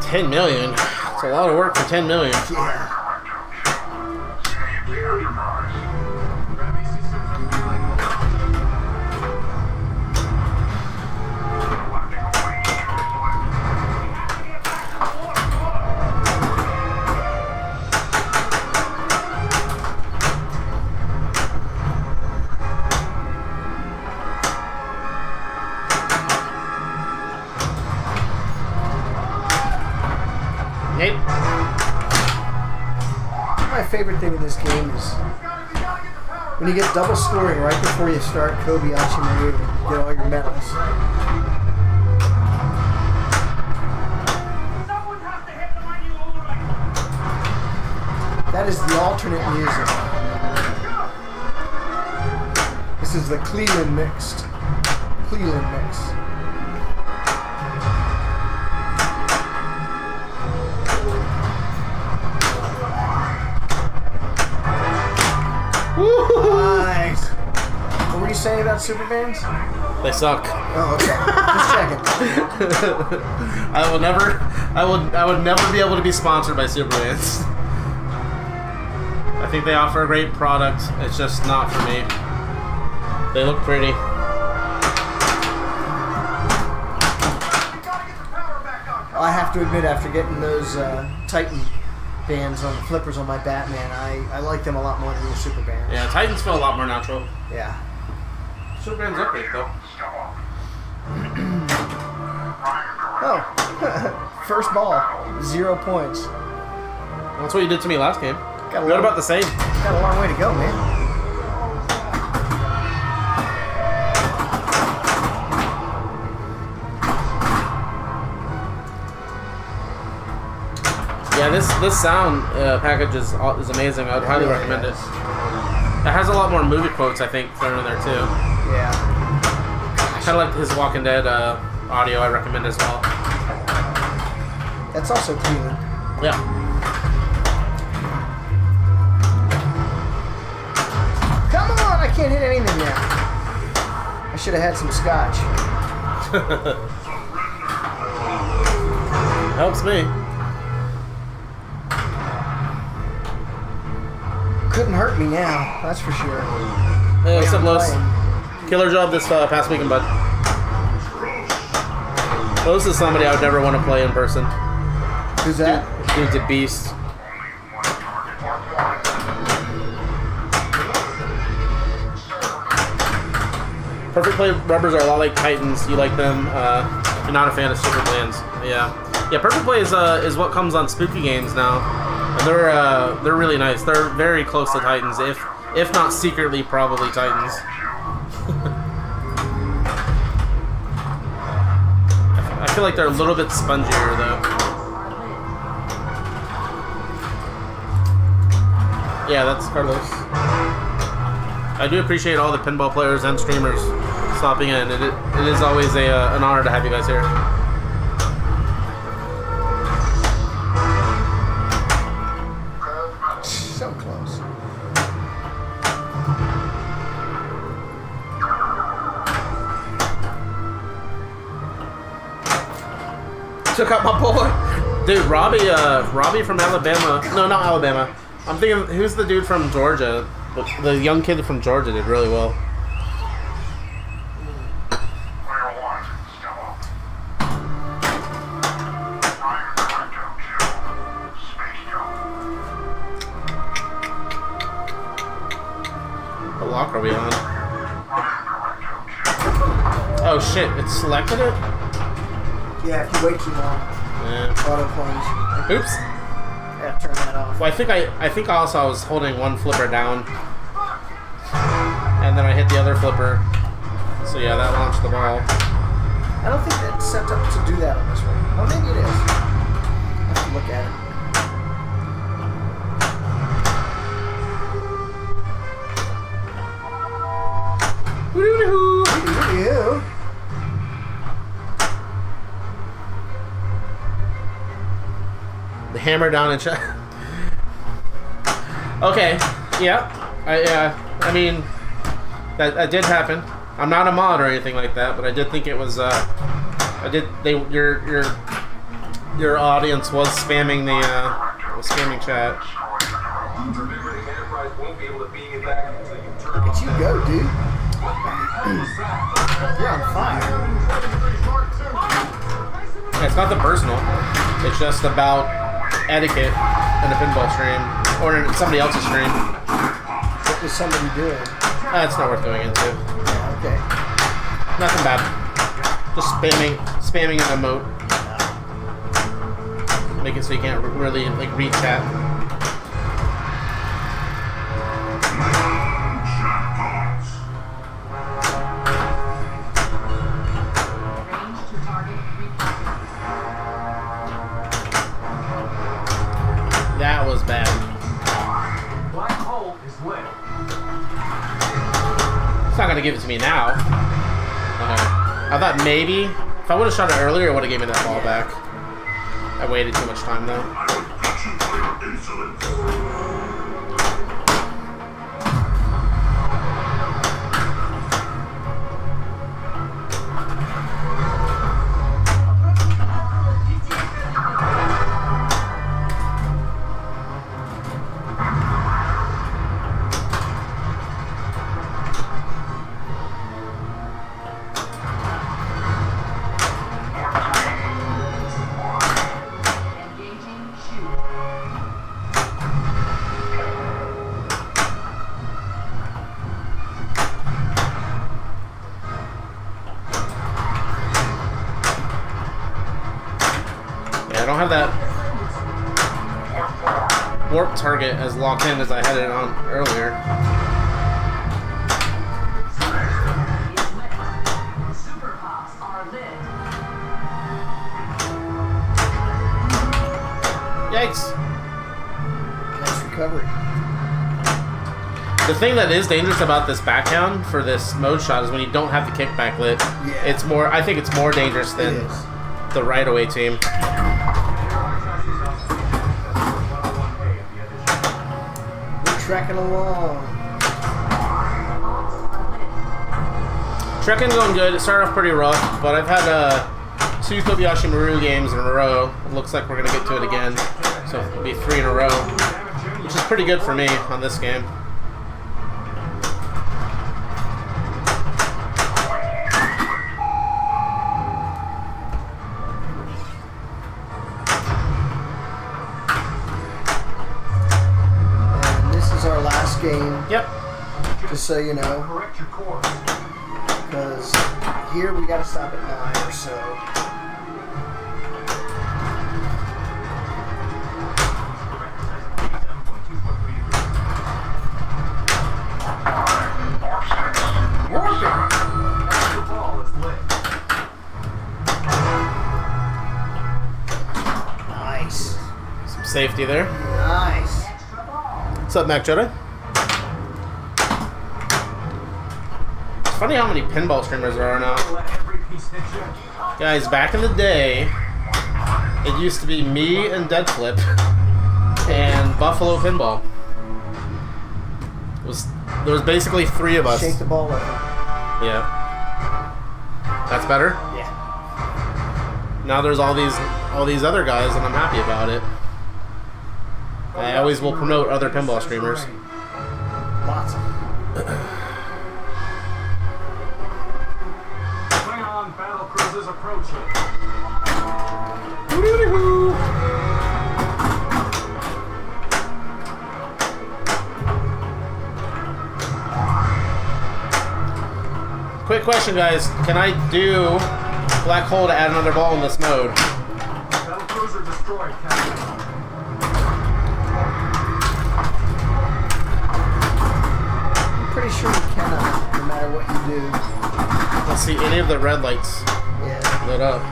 $10 million. It's a lot of work for $10 million. Yeah. Save the enterprise. Gravity systems are like Collecting away Nate? My favorite thing in this game is when you get double scoring right before you start Kobayashi Maru and get all your medals. That is the alternate music. This is the Cleveland mix. Nice. What were you saying about super bands? They suck. Oh, okay. Just checking. I would never be able to be sponsored by Superbands. I think they offer a great product. It's just not for me. They look pretty. I have to admit, after getting those Titan bands on the flippers on my Batman, I like them a lot more than the super bands. Yeah, Titans feel a lot more natural. Yeah. Superbands are great though. Oh. First ball. 0 points. That's what you did to me last game. Got a What long- about the same? Got a long way to go, man. Yeah, this sound package is amazing. I would highly recommend it. It has a lot more movie quotes, I think, thrown in there too. Yeah. Kind of like his Walking Dead audio. I recommend as well. That's also Cleveland. Yeah. Come on, I can't hit anything now. I should have had some scotch. Helps me. Couldn't hurt me now, that's for sure. Hey, what's up, I'm Los? playing. Killer job this past weekend, bud. Los is somebody I would never want to play in person. Who's that? Dude's a beast. Perfect play rubbers are a lot like Titans. You like them. You're not a fan of super plans. Yeah. Yeah, Perfect Play is what comes on Spooky Games now. And they're really nice. They're very close to Titans, if not secretly probably Titans. I feel like they're a little bit spongier though. Yeah, that's Carlos. I do appreciate all the pinball players and streamers stopping in. It is always an honor to have you guys here. So close. Took out my boy. Dude, Robbie from Alabama. No, not Alabama. I'm thinking, who's the dude from Georgia? The young kid from Georgia did really well. What lock are we on? Oh shit, it selected it? Yeah, if you wait too long, Yeah. auto plunge. Oops. Yeah, turn that off. Well, I think also I was holding one flipper down, and then I hit the other flipper. So yeah, that launched the ball. I don't think that's set up to do that on this one. Oh, maybe it is. I have to look at it. Woo-doo-doo. You. The hammer down and check. Okay, yeah, I mean, that did happen. I'm not a mod or anything like that, but I did think it was. Your audience was spamming spamming chat. Look at you go, dude. You're on fire. It's nothing personal. It's just about etiquette in a pinball stream or in somebody else's stream. What was somebody doing? It's not worth going into. Yeah, okay. Nothing bad. Just spamming an emote. Make it so you can't really like read chat. is lit. It's not gonna give it to me now. Okay. I thought maybe if I would have shot it earlier, it would have given me that ball back. I waited too much time though. I will get you for your insolence. Engaging shoot. Yeah, I don't have that warp target as locked in as I had it on earlier. Is lit. Super pops are lit. Yikes! Nice recovery. The thing that is dangerous about this backhand for this mode shot is when you don't have the kickback lit. Yeah. It's more. I think it's more dangerous It than is. the right away team. We're trekking along. Trekking going good. It started off pretty rough, but I've had 2 Kobayashi Maru games in a row. It looks like we're gonna get to it again, so it'll be 3 in a row, which is pretty good for me on this game. And this is our last game, Yep. just so you know, Correct your course. because here we gotta stop at 9 or so. The ball is lit. Nice. Some safety there. Nice. Extra ball. What's up, Mac Jedi? It's funny how many pinball streamers there are now. Let every piece hit you. Guys, back in the day, it used to be me and Deadflip and Buffalo Pinball. There was basically 3 of us. Shake the ball over. Yeah. That's better? Yeah. Now there's all these other guys, and I'm happy about it. I always will promote other pinball streamers. Lots of them. Klingon battle cruisers approaching. Quick question, guys. Can I do Black Hole to add another ball in this mode? Battle cruiser destroyed, Captain. I'm pretty sure you cannot, no matter what you do. I don't see any of the red lights Yeah. lit up.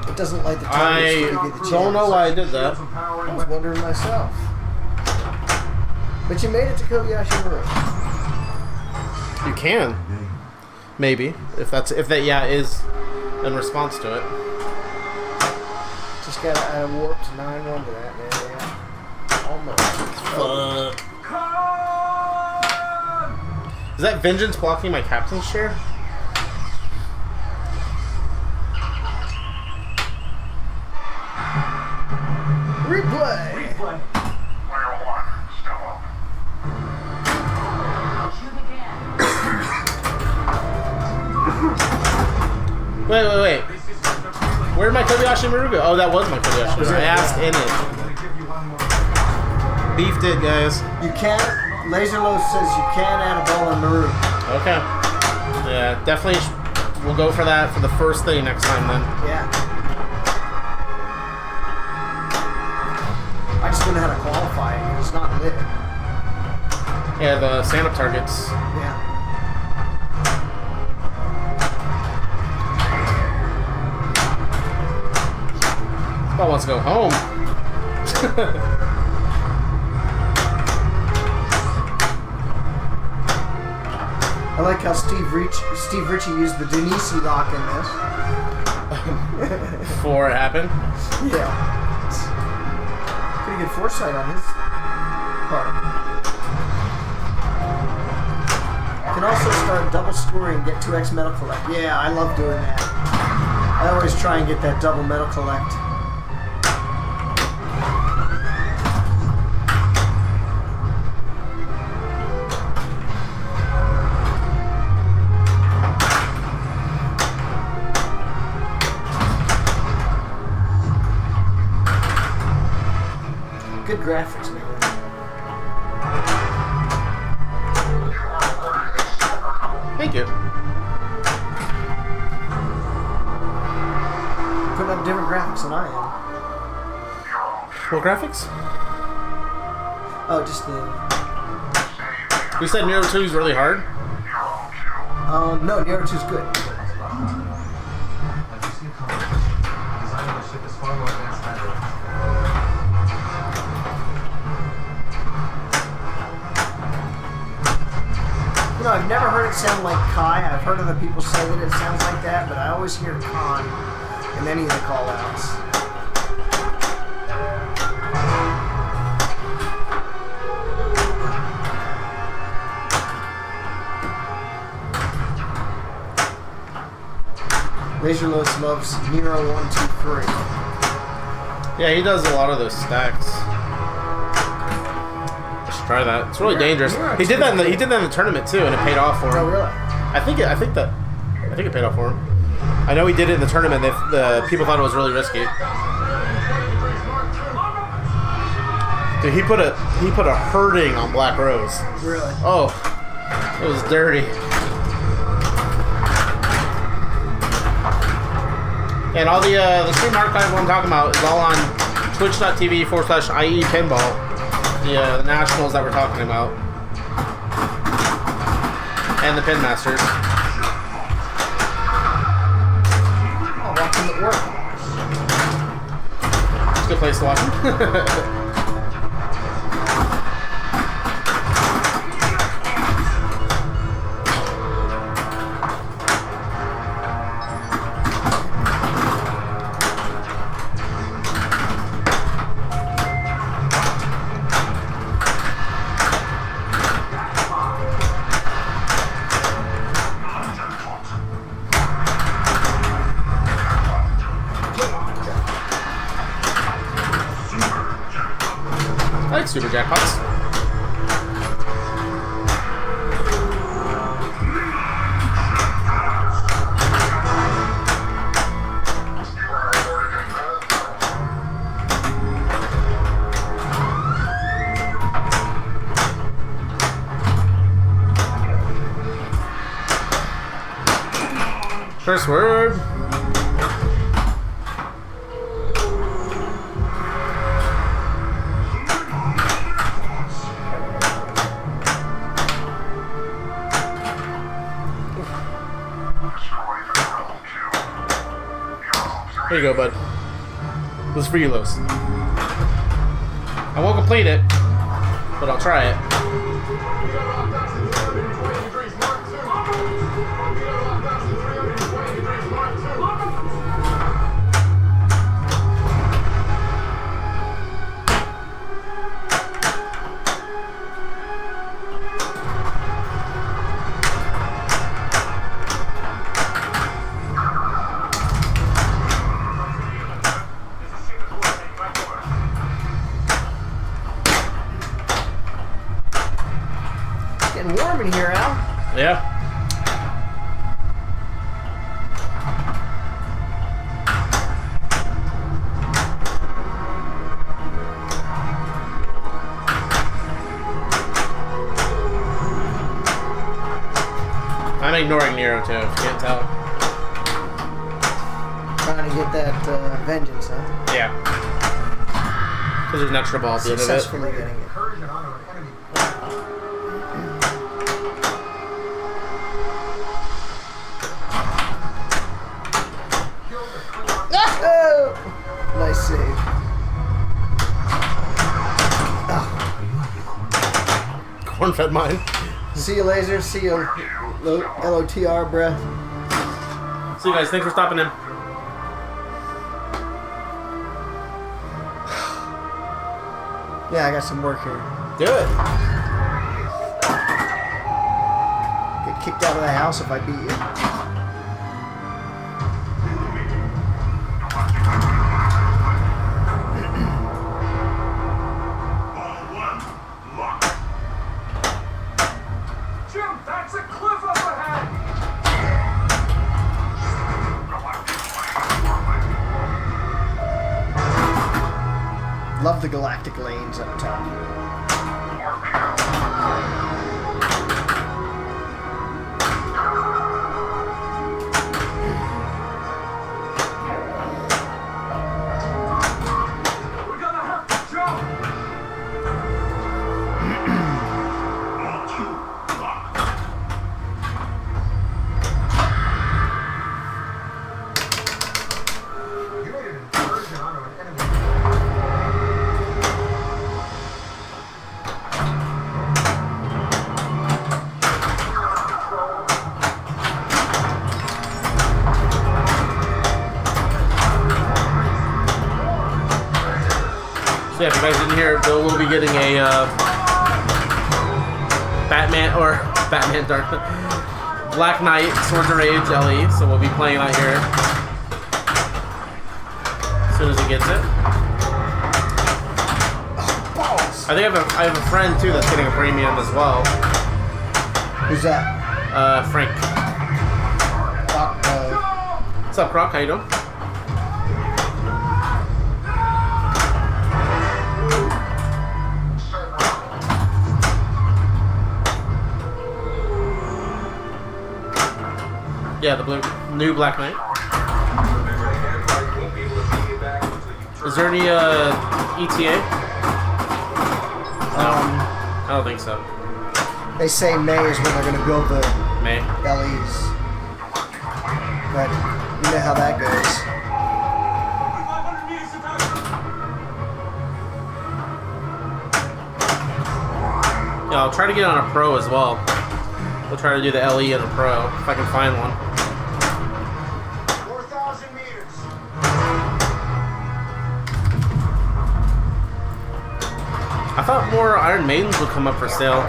It doesn't light the targets to give you the chance. Don't know why I did that. Some power I and was wondering myself. But you made it to Kobayashi Maru. You can, maybe, if that is in response to it. Just gotta add a warp to 9-1 to that, man. Yeah. Almost. Fuck. Con! Is that Vengeance blocking my captain's chair? Replay! Replay. Player 1, step up. Shoot again. Wait. Where'd my Kobayashi Maru go? Oh, that was my Kobayashi Maru. I asked in it. I'm gonna give you one more. Beefed it, guys. You can't. Laserlo says you can add a ball in Maru. Okay. Yeah, definitely. We'll go for that for the first thing next time then. Yeah. I just don't know how to qualify it. It's not lit. Yeah, the stand-up targets. Yeah. Ball wants to go home. I like how Steve Ritchie used the Denisi lock in this. Before it happened. Yeah. Pretty good foresight on his part. Can also start double scoring and get 2x metal collect. Yeah, I love doing that. I always try and get that double metal collect. Good graphics, man. Thank you. Putting up different graphics than I am. What graphics? Oh, just the... You said Nero 2 is really hard? No, Nero 2's good. Have you seen comments? Design of the ship is far more advanced than it. You know, I've never heard it sound like Kai. I've heard other people say that it sounds like that, but I always hear Khan in any of the call-outs. Laserlos loves Nero 1, 2, 3. Yeah, he does a lot of those stacks. Let's try that. It's really dangerous. He did that in the tournament too, and it paid off for him. Oh, really? I think it paid off for him. I know he did it in the tournament. The people thought it was really risky. Dude, he put a hurting on Black Rose. Really? Oh, it was dirty. And all the stream archive I'm talking about is all on twitch.tv/IE Pinball. The nationals that we're talking about. And the Pin Masters. I'll watch him at work. It's a good place to watch them. I like super jackpots. First word. There you go, bud. This is for you, Los. I won't complete it, but I'll try it. Getting warm in here, Al. Yeah. I'm ignoring Nero too, if you can't tell. Trying to get that vengeance, huh? Yeah. Because there's an extra ball at the end of it. Successfully getting it. Incursion on an enemy. Oh! Nice save. Corn fed mine. See you, Laser. See you, LOTR, bruh. See you guys. Thanks for stopping in. Yeah, I got some work here. Do it. Get kicked out of the house if I beat you. Ball one, lock. Jim, that's a cliff up ahead! Love the galactic lanes up top. We're gonna have to jump! Ball two, lock. You made an incursion onto an enemy. So yeah, if you guys didn't hear, Bill will be getting a Batman Dark Black Knight Swords of Rage LE. So we'll be playing that here as soon as he gets it. Balls. I think I have a friend too that's getting a premium as well. Who's that? Frank. What's up, Croc? How you doing? Yeah, the new Black Knight. Is there any ETA? I don't think so. They say May is when they're gonna build the May. LEs. But you know how that goes. 500 meters to touch. Yeah, I'll try to get on a Pro as well. We'll try to do the LE and a Pro if I can find one. 4,000 meters. I thought more Iron Maidens would come up for sale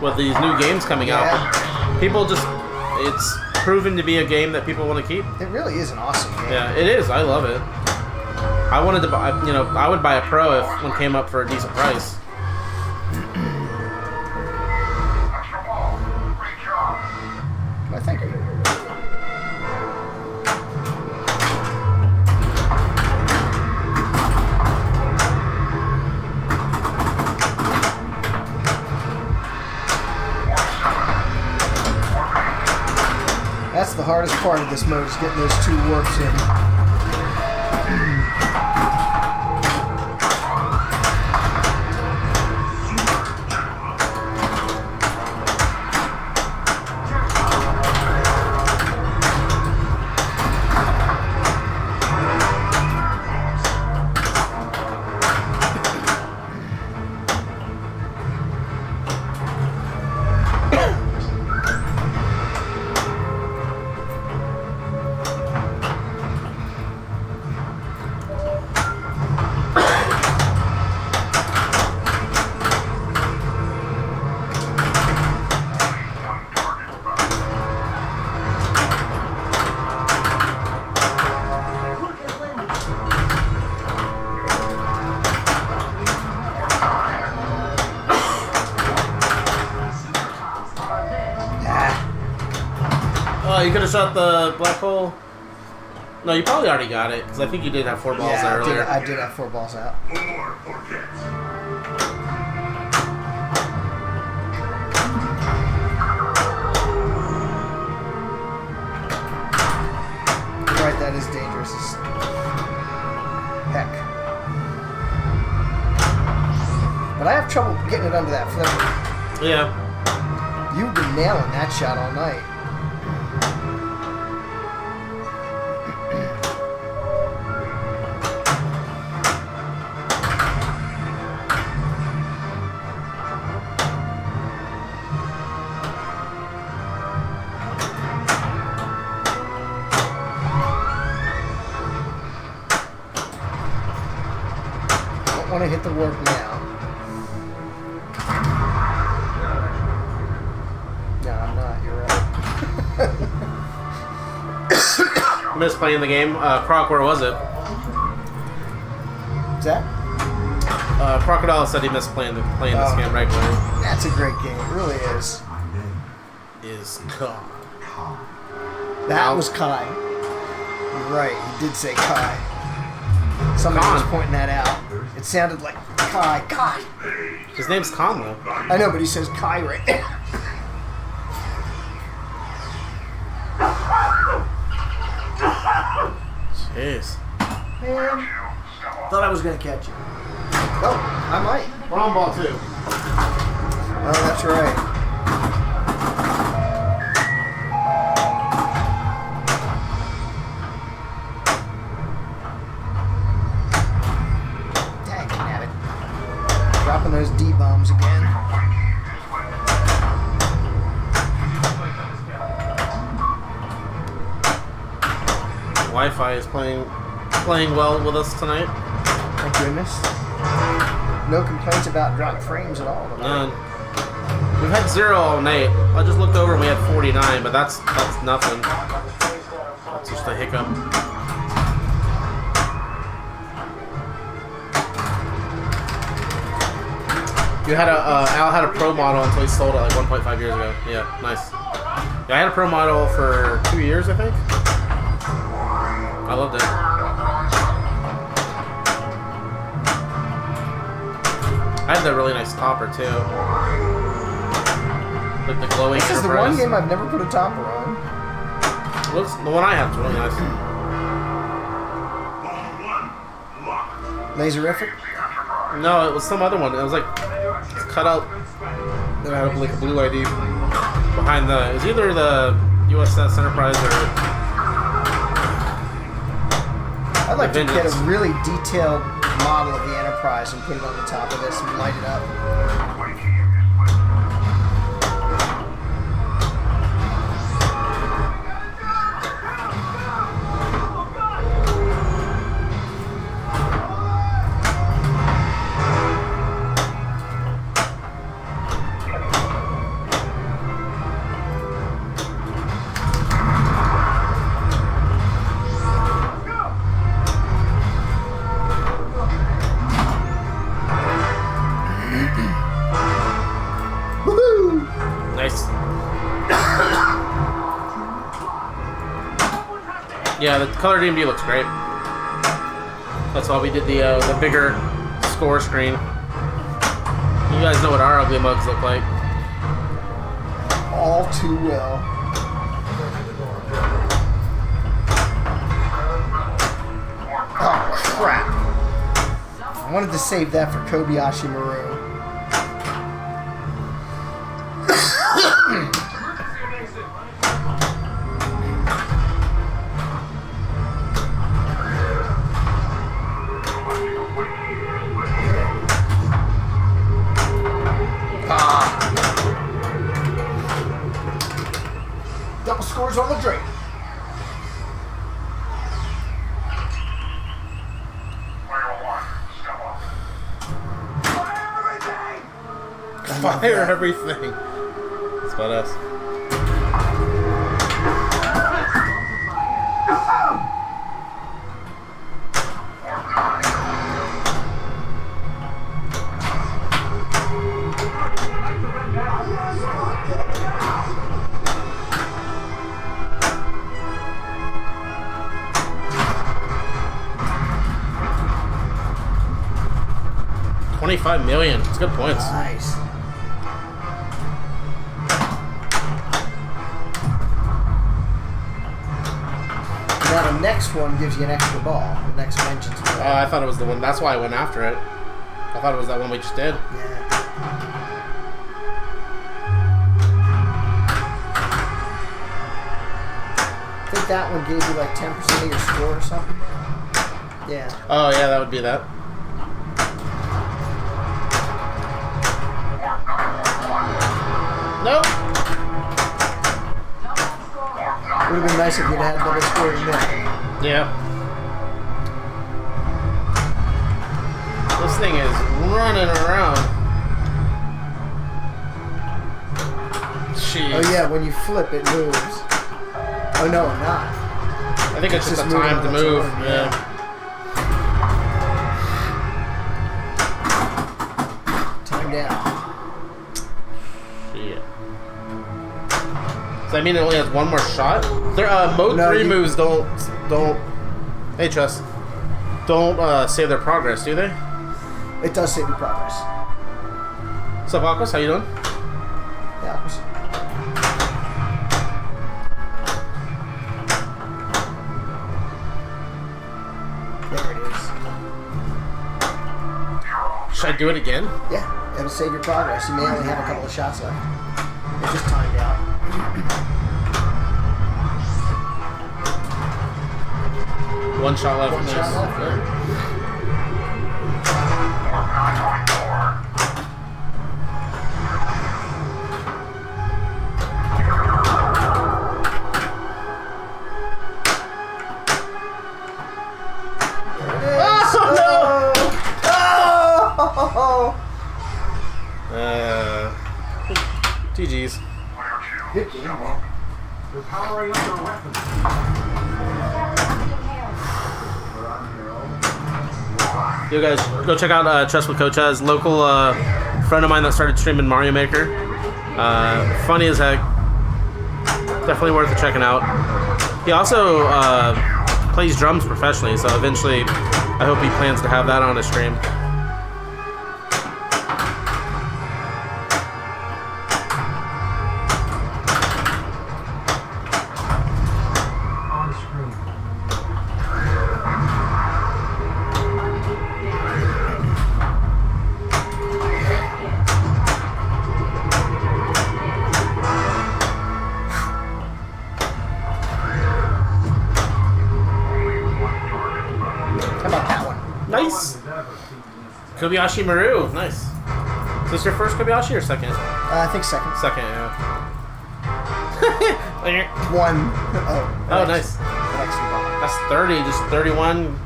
with these new games coming out. People just, it's proven to be a game that people want to keep. It really is an awesome game. Yeah, it is. I love it. I wanted to buy, I would buy a Pro if one came up for a decent price. Extra ball. Great job. Why, thank you. That's the hardest part of this mode, is getting those two warps in. Oh, you could have shot the black hole. No, you probably already got it because I think you did have 4 balls Yeah, there earlier. I did have 4 balls out. More forgets. You're right, that is dangerous as heck. But I have trouble getting it under that flipper. Yeah. You've been nailing that shot all night. want to hit the warp now. No, I'm not. You're right. Missed playing the game. Croc, where was it? Is that? Crocodile said he missed playing this game regularly. That's a great game. It really is. Is Kai. That was Kai. You're right. He did say Kai. Somebody was Khan. pointing that out. It sounded like Kai. Kai. His name's Khan, though. I know, but he says Kai right there. Jeez. Man, thought I was gonna catch you. Oh, I might. Wrong ball, too. Oh, that's right. Dang, nabbit. Dropping those D-bombs again. Wi-Fi is playing well with us tonight. Thank goodness. No complaints about dropped frames at all. None. We've had 0 all night. I just looked over and we had 49, but that's nothing. That's just a hiccup. You had Al had a pro model until he sold it like 1.5 years ago. Yeah, nice. Yeah, I had a pro model for 2 years, I think. I loved it. I had that really nice topper too. Like the glowing This is the Enterprise. one game I've never put a topper on. Looks, the one I have is really nice. Laserific? No, it was some other one. It was like cut out that had like a blue ID behind the. It was either the USS Enterprise or. I'd like to get a Vengeance. really detailed model of the Enterprise and put it on the top of this and light it up. Woohoo! Nice. Yeah, the color DMD looks great. That's why we did the bigger score screen. You guys know what our ugly mugs look like. All too well. Oh, crap. I wanted to save that for Kobayashi Maru. Double scores on the drain. Fire everything. That's about us. $25 million. It's good points. Nice. Now the next one gives you an extra ball. The next Vengeance ball. I thought it was the one. That's why I went after it. I thought it was that one we just did. Yeah. I think that one gave you like 10% of your score or something. Yeah. Oh yeah, that would be that. Nope. Would have been nice if you'd had double scoring there. Yeah. This thing is running around. Jeez. Oh yeah, when you flip, it moves. Oh no, not. I think it's just the time to moving on its move. own, Yeah. Time down. Shit. So I mean it only has one more shot? There, mode No, 3 you- moves don't... Hey, Chess. Don't save their progress, do they? It does save your progress. What's up, Aquas? How you doing? Yeah. Aquas. There it is. Should I do it again? Yeah, it'll save your progress. You may only have a couple of shots left. It's just timed out. One shot left. One Nice. shot left, yeah. Oh, GG's. good game, man. They're powering up their weapons. You guys go check out Chess with Coach Has, local friend of mine that started streaming Mario Maker. Funny as heck. Definitely worth checking out. He also plays drums professionally, so eventually I hope he plans to have that on his stream. On screen. How about that one? Nice! Kobayashi Maru, nice. Is this your first Kobayashi or second? I think second. Second, yeah. One. Oh, Oh, nice. That's 30, just 31.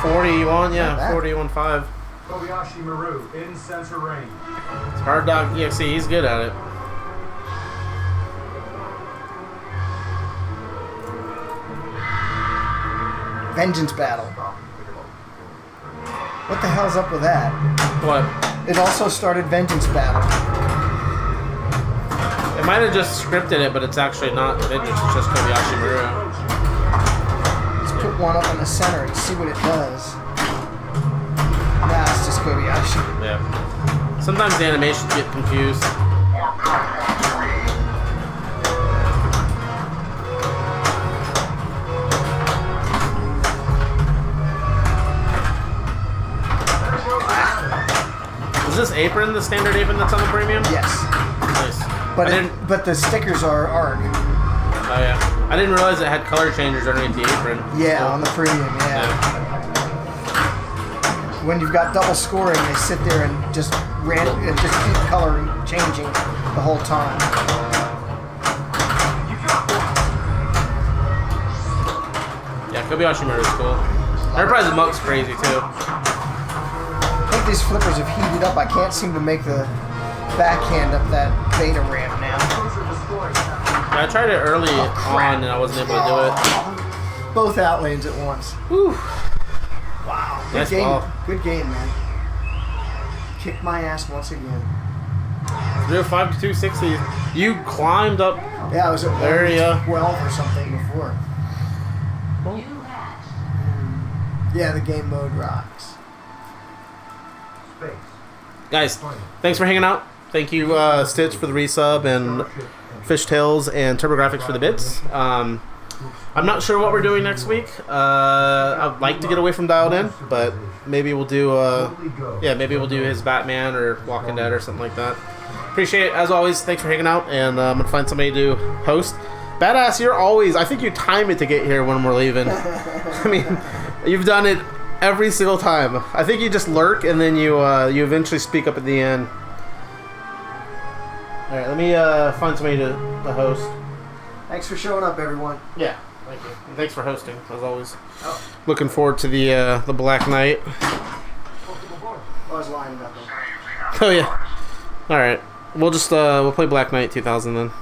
41, yeah, Not bad. 41.5. Kobayashi Maru in sensor range. It's Hard Dog EXE, he's good at it. Vengeance Battle. What the hell's up with that? What? It also started Vengeance Battle. It might have just scripted it, but it's actually not Vengeance, it's just Kobayashi Maru. Let's put one up in the center and see what it does. Nah, it's just Kobayashi. Yeah. Sometimes the animations get confused. Is this apron the standard apron that's on the premium? Yes. Nice. But I didn't. but the stickers are ARC. Oh yeah. I didn't realize it had color changers underneath the apron. Yeah, Cool. on the premium, yeah. Yeah. When you've got double scoring, they sit there and just keep coloring changing the whole time. Yeah, Kobayashi Maru is cool. Enterprise Monk's crazy too. I think these flippers have heated up. I can't seem to make the backhand up that beta ramp now. Yeah, I tried it early on and I wasn't able to do it. Both outlanes at once. Whew. Wow. Good Nice game. ball. Good game, man. Kicked my ass once again. 305 to 260. You climbed up. Yeah, I was at There you go. 12 or something before. New match. Yeah, the game mode rocks. Space. Guys, thanks for hanging out. Thank you, Stitch, for the resub, and Fishtails and TurboGrafx for the bits. I'm not sure what we're doing next week. I'd like to get away from Dialed In, but maybe we'll do, maybe we'll do his Batman or Walking Dead or something like that. Appreciate it, as always. Thanks for hanging out, and I'm going to find somebody to host. Badass, you're always... I think you time it to get here when we're leaving. I mean, you've done it every single time. I think you just lurk, and then you eventually speak up at the end. Alright, let me find somebody to host. Thanks for showing up, everyone. Yeah, thank you. And thanks for hosting, as always. Oh. looking forward to the Black Knight. I was lying about that. Oh yeah. All right. We'll just we'll play Black Knight 2000 then.